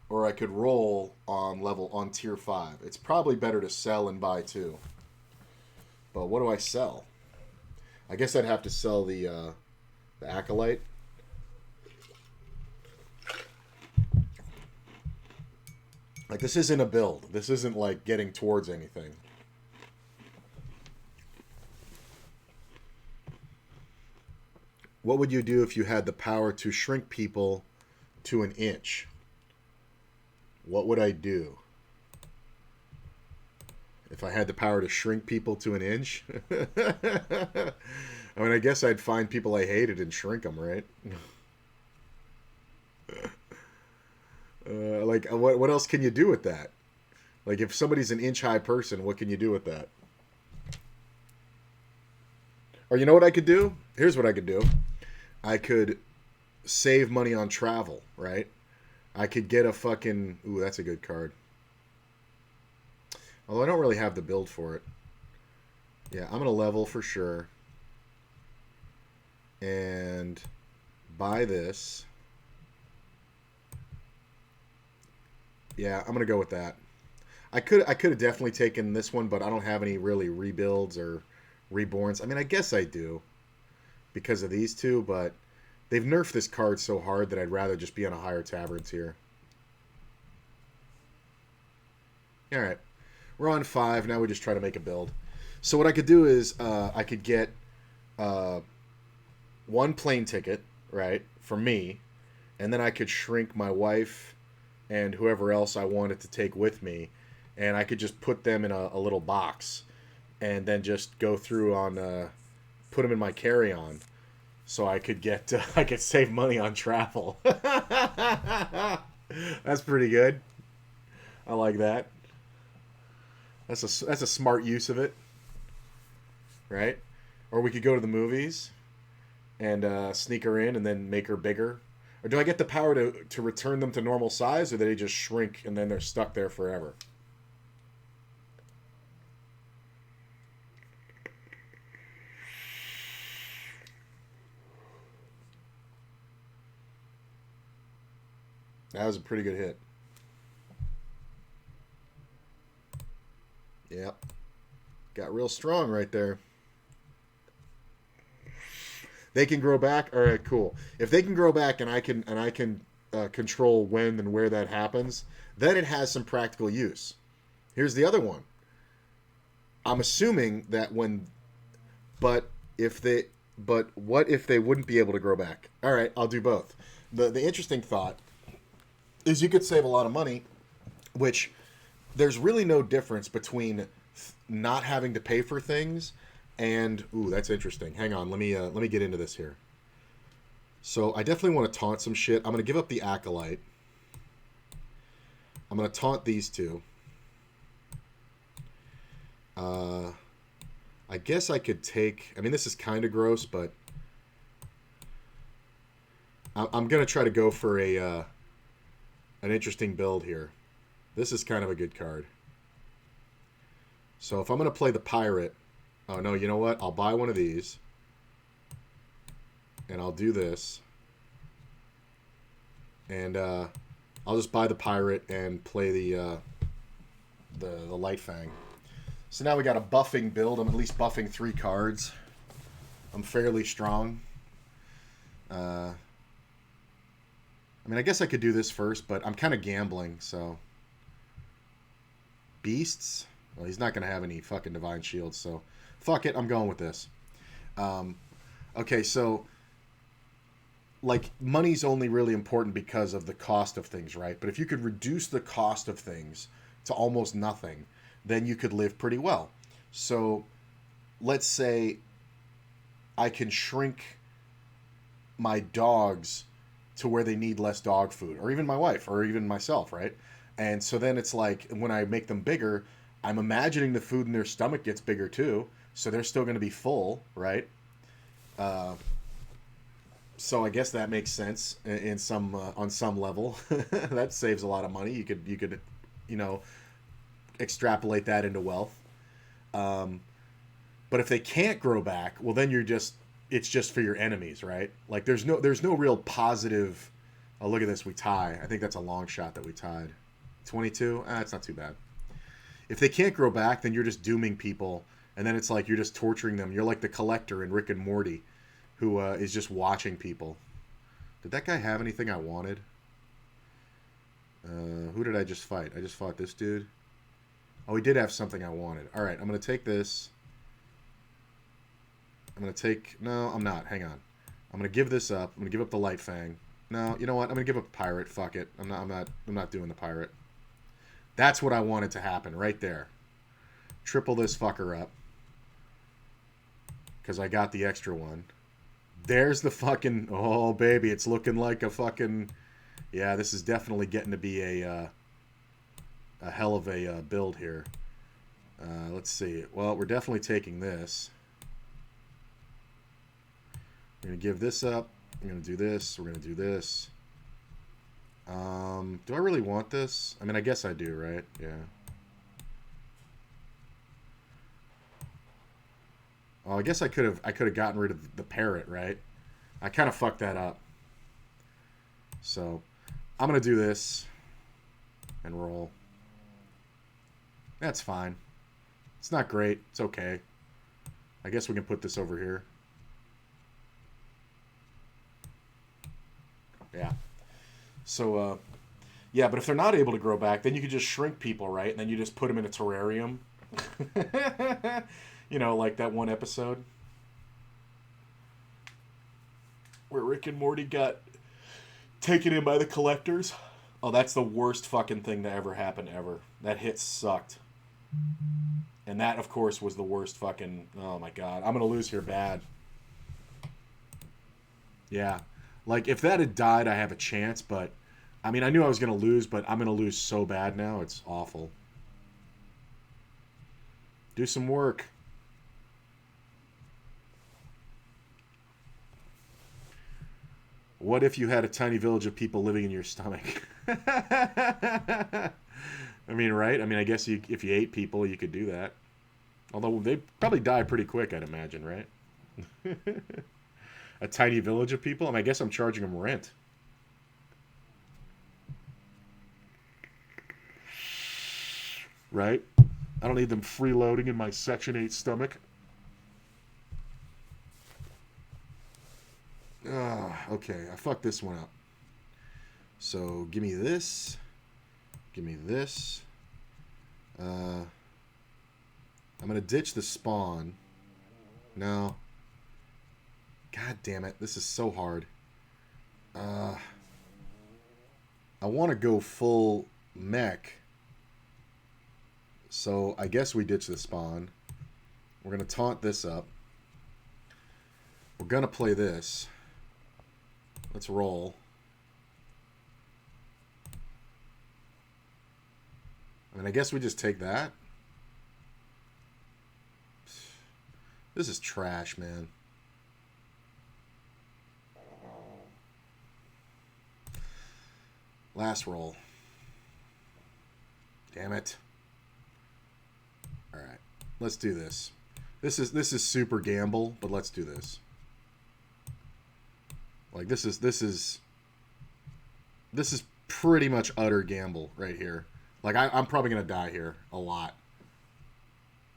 Or I could roll on tier 5. It's probably better to sell and buy 2. But what do I sell? I guess I'd have to sell the Acolyte. Like, this isn't a build. This isn't, like, getting towards anything. What would you do if you had the power to shrink people to an inch? What would I do? If I had the power to shrink people to an inch? I mean, I guess I'd find people I hated and shrink them, right? Like, what else can you do with that? Like, if somebody's an inch-high person, what can you do with that? Or you know what I could do? Here's what I could do. I could save money on travel, right? I could get a fucking... Ooh, that's a good card. Although I don't really have the build for it. Yeah, I'm going to level for sure. And buy this. Yeah, I'm going to go with that. I could have definitely taken this one, but I don't have any really rebuilds or reborns. I mean, I guess I do because of these two, but they've nerfed this card so hard that I'd rather just be on a higher tavern tier. All right. We're on 5. Now we just try to make a build. So what I could do is I could get 1 plane ticket, right, for me, and then I could shrink my wife and whoever else I wanted to take with me, and I could just put them in a little box and then just go through on put them in my carry-on so I could get I could save money on travel. That's pretty good. I like that. That's a smart use of it, right? Or we could go to the movies and sneak her in and then make her bigger. Or do I get the power to return them to normal size, or do they just shrink and then they're stuck there forever? That was a pretty good hit. Yep. Got real strong right there. They can grow back. All right, cool. If they can grow back and I can control when and where that happens, then it has some practical use. Here's the other one. I'm assuming that what if they wouldn't be able to grow back? All right, I'll do both. The interesting thought is you could save a lot of money, which there's really no difference between not having to pay for things and ooh, that's interesting. Hang on, let me get into this here. So I definitely want to taunt some shit. I'm gonna give up the Acolyte. I'm gonna taunt these two. I guess I could take. I mean, this is kind of gross, but I'm gonna try to go for a an interesting build here. This is kind of a good card. So if I'm gonna play the pirate, oh no, you know what? I'll buy one of these, and I'll do this, and I'll just buy the pirate and play the light fang. So now we got a buffing build. I'm at least buffing 3 cards. I'm fairly strong. I mean, I guess I could do this first, but I'm kind of gambling, so. Beasts? Well, he's not going to have any fucking divine shields, so. Fuck it, I'm going with this. Okay, so. Like, money's only really important because of the cost of things, right? But if you could reduce the cost of things to almost nothing, then you could live pretty well. So, let's say I can shrink my dogs to where they need less dog food, or even my wife, or even myself, right? And so then it's like when I make them bigger, I'm imagining the food in their stomach gets bigger too, so they're still going to be full, right? Uh, so I guess that makes sense in some on some level. That saves a lot of money. You could, you know, extrapolate that into wealth. Um, but if they can't grow back, well, then it's just for your enemies, right? Like there's no real positive. Oh, look at this, we tie. I think that's a long shot that we tied. 22. It's not too bad. If they can't grow back, then you're just dooming people, and then it's like you're just torturing them. You're like the collector in Rick and Morty, who is just watching people. Did that guy have anything I wanted? Who did I just fight? I just fought this dude. Oh, he did have something I wanted. All right, I'm gonna take this. I'm gonna take. No, I'm not. Hang on. I'm gonna give this up. I'm gonna give up the light fang. No, you know what? I'm gonna give up pirate. Fuck it. I'm not doing the pirate. That's what I wanted to happen right there. Triple this fucker up because I got the extra one. There's the fucking. Oh baby, it's looking like a fucking. Yeah, this is definitely getting to be a hell of a build here. Let's see. Well, we're definitely taking this. I'm going to give this up. I'm going to do this. We're going to do this. Do I really want this? I mean, I guess I do, right? Yeah. Oh, I guess I could have gotten rid of the parrot, right? I kind of fucked that up. So, I'm going to do this and roll. That's fine. It's not great. It's okay. I guess we can put this over here. Yeah. So, yeah, but if they're not able to grow back, then you could just shrink people, right? And then you just put them in a terrarium. You know, like that one episode where Rick and Morty got taken in by the collectors. Oh, that's the worst fucking thing to ever happen ever. That hit sucked. And that, of course, was the worst fucking... Oh, my God. I'm going to lose here bad. Yeah. Like, if that had died, I have a chance, but... I mean, I knew I was going to lose, but I'm going to lose so bad now. It's awful. Do some work. What if you had a tiny village of people living in your stomach? I mean, right? I mean, I guess if you ate people, you could do that. Although they'd probably die pretty quick, I'd imagine, right? A tiny village of people? I mean, I guess I'm charging them rent. Right? I don't need them freeloading in my Section 8 stomach. Okay, I fucked this one up. So, give me this. Give me this. I'm going to ditch the spawn. No. God damn it. This is so hard. I want to go full mech. So, I guess we ditch the spawn. We're going to taunt this up. We're going to play this. Let's roll. I mean, I guess we just take that. This is trash, man. Last roll. Damn it. All right. Let's do this. This is super gamble, but let's do this. Like this is pretty much utter gamble right here. Like I'm probably gonna die here a lot.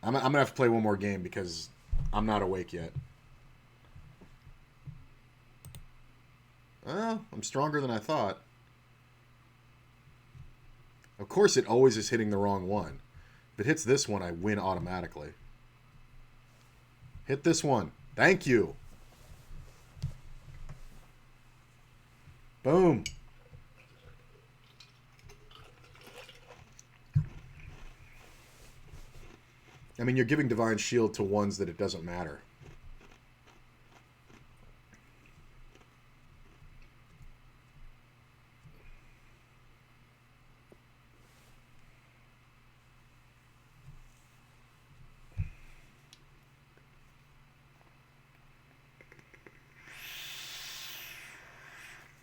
I'm gonna have to play one more game because I'm not awake yet. Well, I'm stronger than I thought. Of course, it always is hitting the wrong one. If it hits this one, I win automatically. Hit this one. Thank you. Boom. I mean, you're giving Divine Shield to ones that it doesn't matter.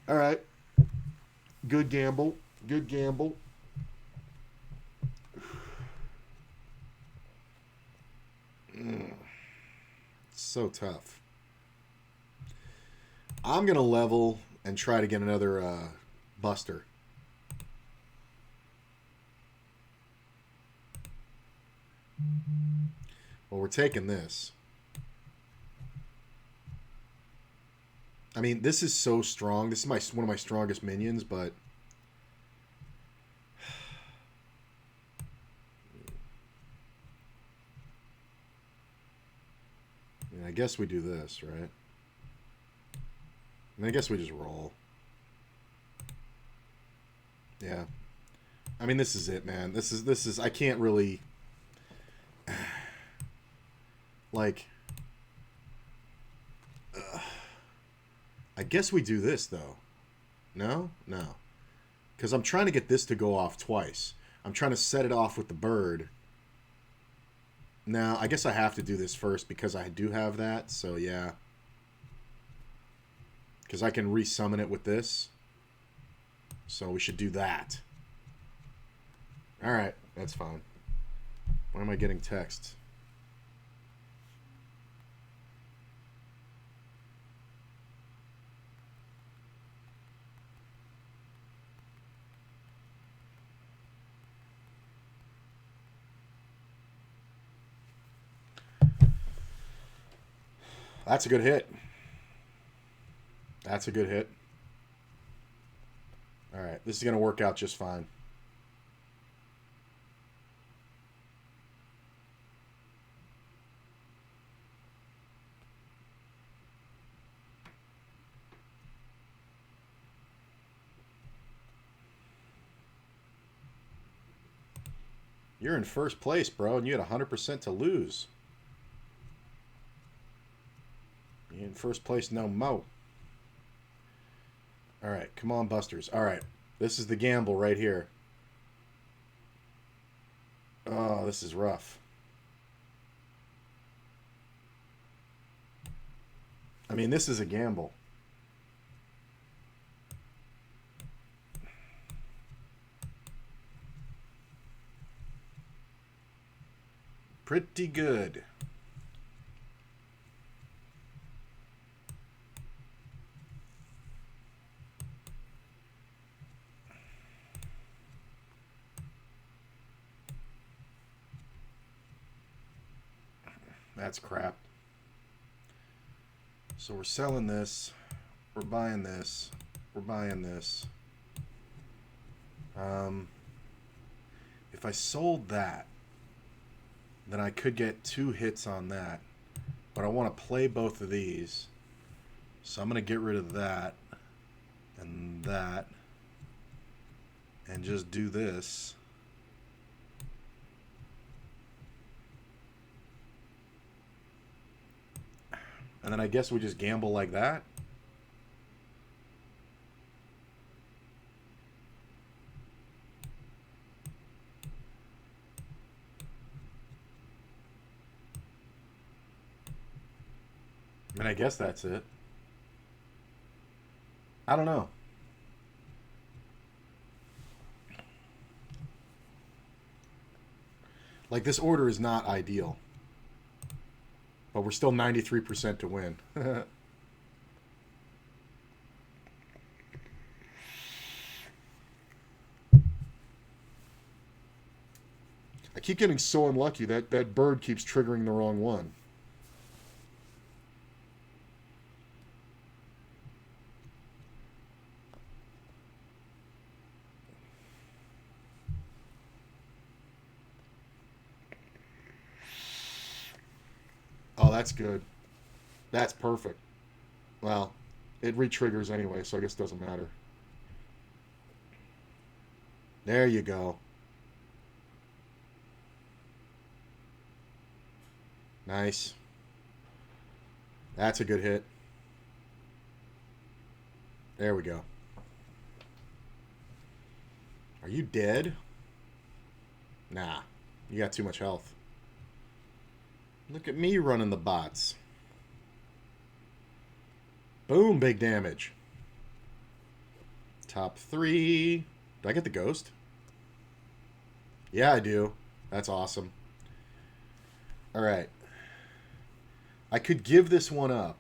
All right. Good gamble. Good gamble. So tough. I'm going to level and try to get another buster. Well, we're taking this. I mean, this is so strong. This is one of my strongest minions, but I mean, I guess we do this, right? And I guess we just roll. Yeah. I mean, this is it, man. This is I can't really like I guess we do this though. No? No. Cuz I'm trying to get this to go off twice. I'm trying to set it off with the bird. Now, I guess I have to do this first because I do have that. So, yeah. Because I can resummon it with this. So, we should do that. Alright, that's fine. Why am I getting text? That's a good hit. That's a good hit. All right, this is going to work out just fine. You're in first place, bro, and you had 100% to lose. You're in first place no mo. All right, come on, Busters. All right, this is the gamble right here. Oh, this is rough. I mean, this is a gamble. Pretty good. That's crap. So we're selling this. We're buying this. We're buying this. If I sold that, then I could get 2 hits on that. But I want to play both of these. So I'm going to get rid of that. And that. And just do this. And then I guess we just gamble like that. And I guess that's it. I don't know. Like, this order is not ideal. But we're still 93% to win. I keep getting so unlucky that bird keeps triggering the wrong one. Oh, that's good. That's perfect. Well, it re-triggers anyway, so I guess it doesn't matter. There you go. Nice. That's a good hit. There we go. Are you dead? Nah. You got too much health. Look at me running the bots. Boom, big damage. Top 3. Do I get the ghost? Yeah, I do. That's awesome. All right. I could give this one up.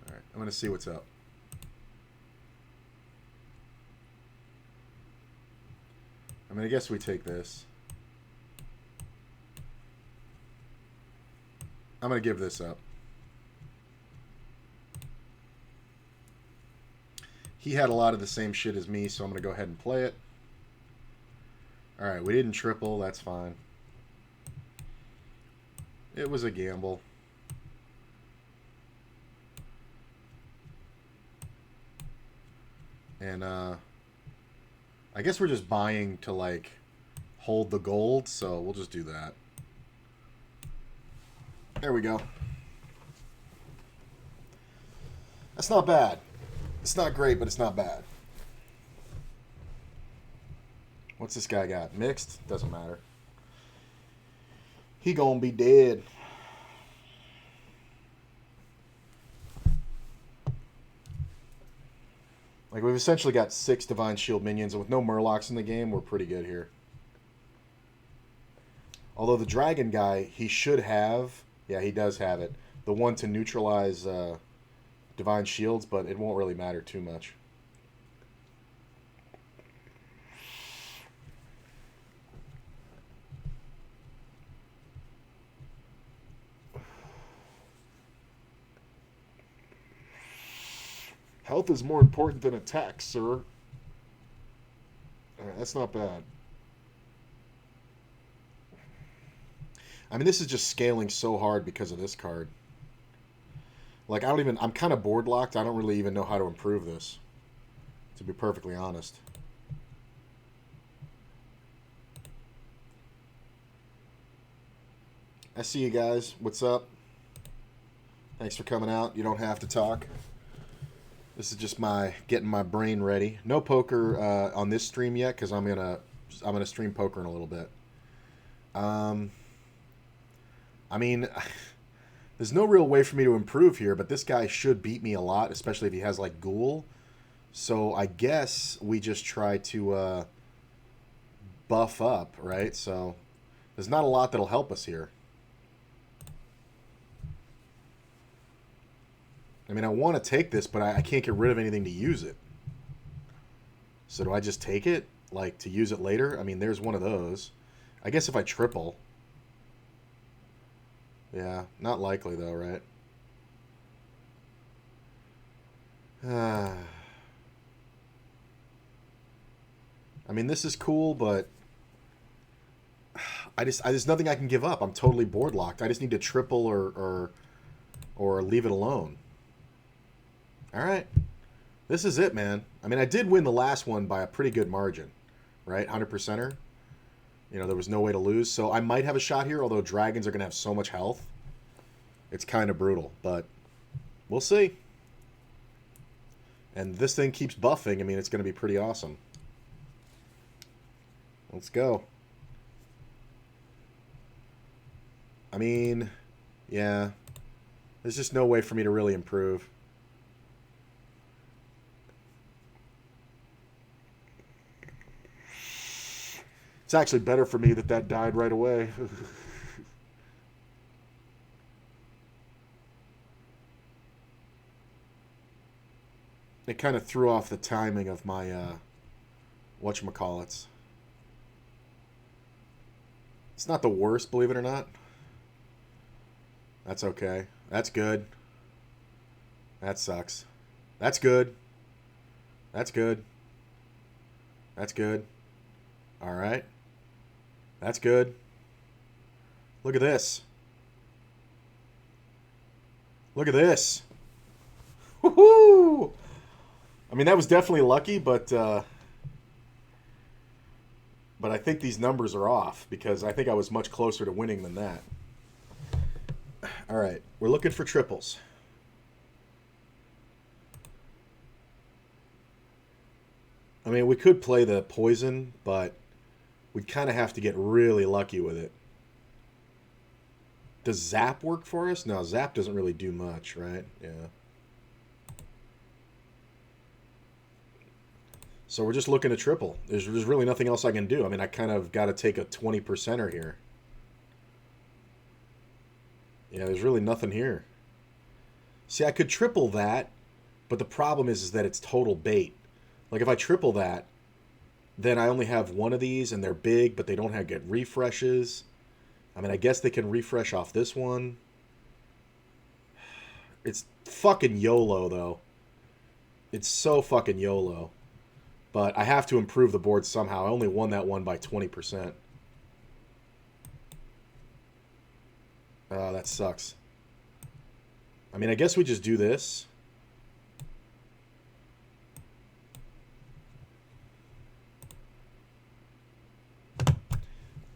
All right, I'm going to see what's up. I mean, I guess we take this. I'm going to give this up. He had a lot of the same shit as me, so I'm going to go ahead and play it. All right, we didn't triple. That's fine. It was a gamble. And I guess we're just buying to, like, hold the gold, so we'll just do that. There we go. That's not bad. It's not great, but it's not bad. What's this guy got? Mixed? Doesn't matter. He gonna be dead. Like, we've essentially got 6 Divine Shield minions, and with no Murlocs in the game, we're pretty good here. Although the dragon guy, he should have... Yeah, he does have it. The one to neutralize Divine Shields, but it won't really matter too much. Health is more important than attack, sir. Alright, that's not bad. I mean, this is just scaling so hard because of this card. Like, I'm kind of board locked. I don't really even know how to improve this, to be perfectly honest. I see you guys. What's up? Thanks for coming out. You don't have to talk. This is just getting my brain ready. No poker on this stream yet because I'm gonna stream poker in a little bit. I mean, there's no real way for me to improve here, but this guy should beat me a lot, especially if he has, like, Ghoul. So I guess we just try to buff up, right? So there's not a lot that'll help us here. I mean, I want to take this, but I can't get rid of anything to use it. So do I just take it, like, to use it later? I mean, there's one of those. I guess if I triple... Yeah, not likely though, right? I mean, this is cool, but there's nothing I can give up. I'm totally board locked. I just need to triple or leave it alone. All right, this is it, man. I mean, I did win the last one by a pretty good margin, right? 100%er. You know, there was no way to lose. So I might have a shot here, although dragons are going to have so much health. It's kind of brutal, but we'll see. And this thing keeps buffing. I mean, it's going to be pretty awesome. Let's go. I mean, yeah. There's just no way for me to really improve. It's actually better for me that that died right away. It kind of threw off the timing of my whatchamacallits. It's not the worst, believe it or not. That's okay. That's good. That sucks. That's good. That's good. That's good. All right. That's good. Look at this. Look at this. Woohoo! I mean, that was definitely lucky, but I think these numbers are off because I think I was much closer to winning than that. All right, we're looking for triples. I mean, we could play the poison, but we'd kind of have to get really lucky with it. Does Zap work for us? No, Zap doesn't really do much, right? Yeah. So we're just looking to triple. There's really nothing else I can do. I mean, I kind of got to take a 20%er here. Yeah, there's really nothing here. See, I could triple that, but the problem is that it's total bait. Like, if I triple that, then I only have one of these, and they're big, but they don't have get refreshes. I mean, I guess they can refresh off this one. It's fucking YOLO, though. It's so fucking YOLO. But I have to improve the board somehow. I only won that one by 20%. Oh, that sucks. I mean, I guess we just do this.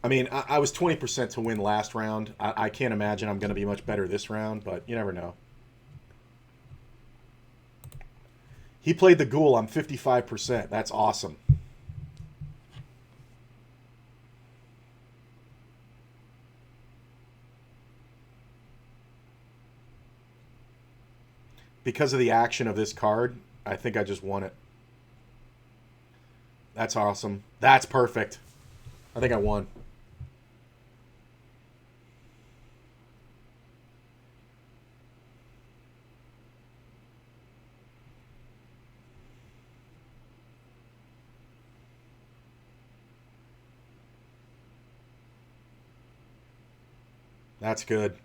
I mean, I was 20% to win last round. I can't imagine I'm going to be much better this round, but you never know. He played the ghoul. I'm 55%. That's awesome. Because of the action of this card, I think I just won it. That's awesome. That's perfect. I think I won. That's good.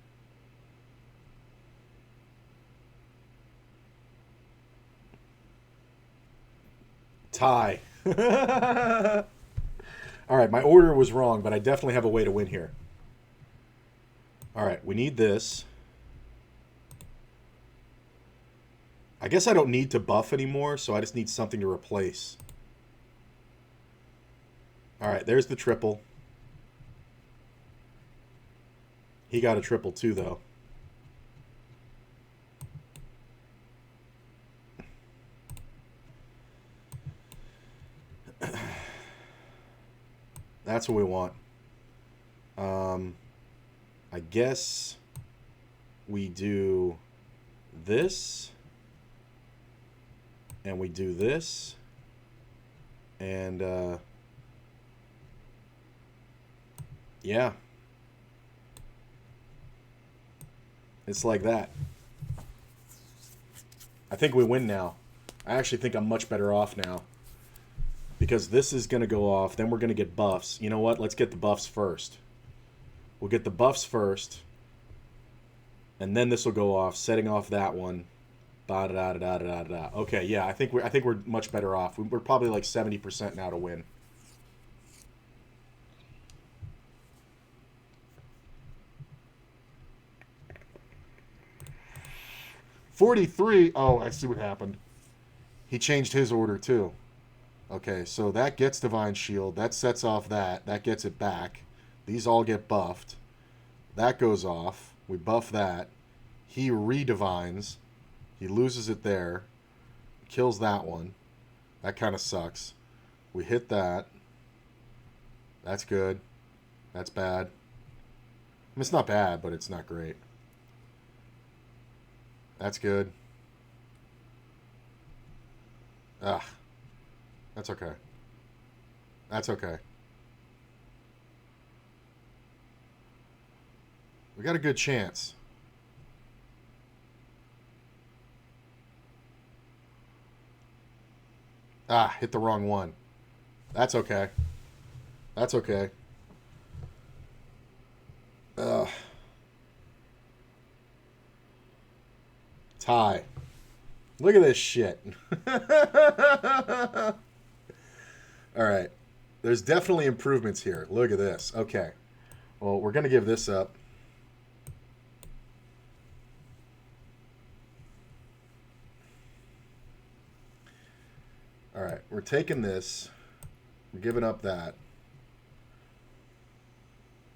Tie. All right, my order was wrong, but I definitely have a way to win here. All right, we need this. I guess I don't need to buff anymore, so I just need something to replace. All right, there's the triple. He got a triple too, though. That's what we want. I guess we do this, and we do this, and yeah, it's like that. I think we win now. I actually think I'm much better off now. Because this is going to go off, then we're going to get buffs. You know what? Let's get the buffs first. We'll get the buffs first. And then this will go off, setting off that one. Da da da da da da. Okay, yeah, I think we're much better off. We're probably like 70% now to win. $43. Oh, I see what happened. He changed his order too. Okay, so that gets Divine Shield. That sets off that. That gets it back. These all get buffed. That goes off. We buff that. He redivines. He loses it there. Kills that one. That kind of sucks. We hit that. That's good. That's bad. I mean, it's not bad, but it's not great. That's good. Ugh. That's okay. That's okay. We got a good chance. Ah, hit the wrong one. That's okay. That's okay. Tie. Look at this shit. All right. There's definitely improvements here. Look at this. Okay. Well, we're going to give this up. All right. We're taking this. We're giving up that.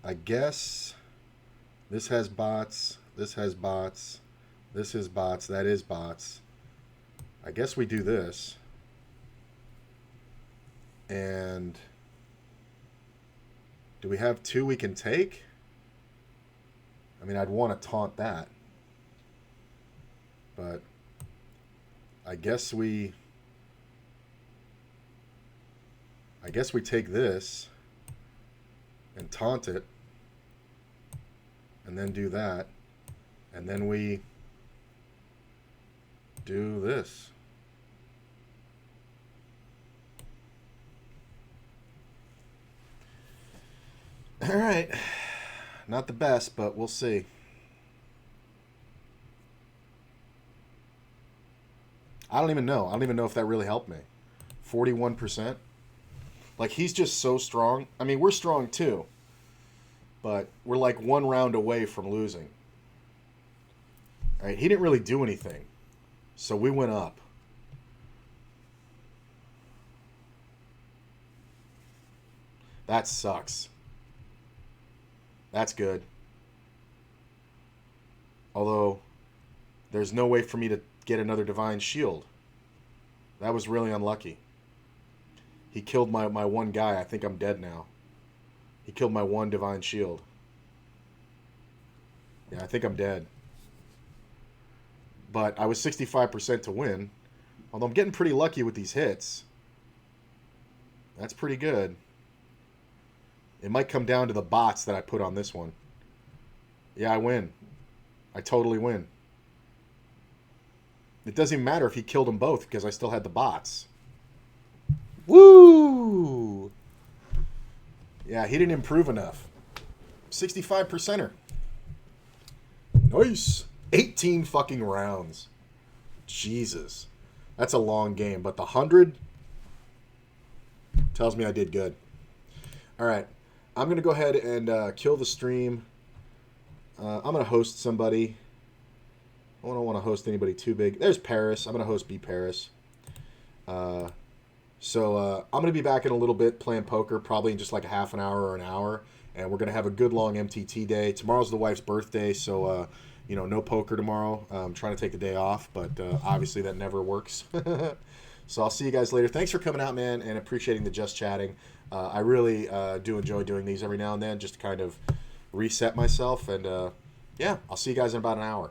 I guess this has bots. This has bots. This is bots. That is bots. I guess we do this. And do we have two we can take? I mean, I'd want to taunt that. But I guess we take this and taunt it and then do that, and then we do this. All right. Not the best, but we'll see. I don't even know. I don't even know if that really helped me. 41%. Like, he's just so strong. I mean, we're strong too. But we're like one round away from losing. All right, he didn't really do anything. So we went up. That sucks. That's good. Although, there's no way for me to get another Divine Shield. That was really unlucky. He killed my one guy. I think I'm dead now. He killed my one Divine Shield. Yeah, I think I'm dead. But I was 65% to win. Although I'm getting pretty lucky with these hits. That's pretty good. It might come down to the bots that I put on this one. Yeah, I win. I totally win. It doesn't even matter if he killed them both because I still had the bots. Woo! Yeah, he didn't improve enough. 65%er. Nice. 18 fucking rounds. Jesus. That's a long game, but the 100 tells me I did good. All right. I'm going to go ahead and kill the stream. I'm going to host somebody. I don't want to host anybody too big. There's Paris. I'm going to host B Paris. So I'm going to be back in a little bit playing poker, probably in just like a half an hour or an hour. And we're going to have a good long MTT day. Tomorrow's the wife's birthday, so, no poker tomorrow. I'm trying to take the day off, but obviously that never works. So I'll see you guys later. Thanks for coming out, man, and appreciating the just chatting. I really do enjoy doing these every now and then just to kind of reset myself. And, yeah, I'll see you guys in about an hour.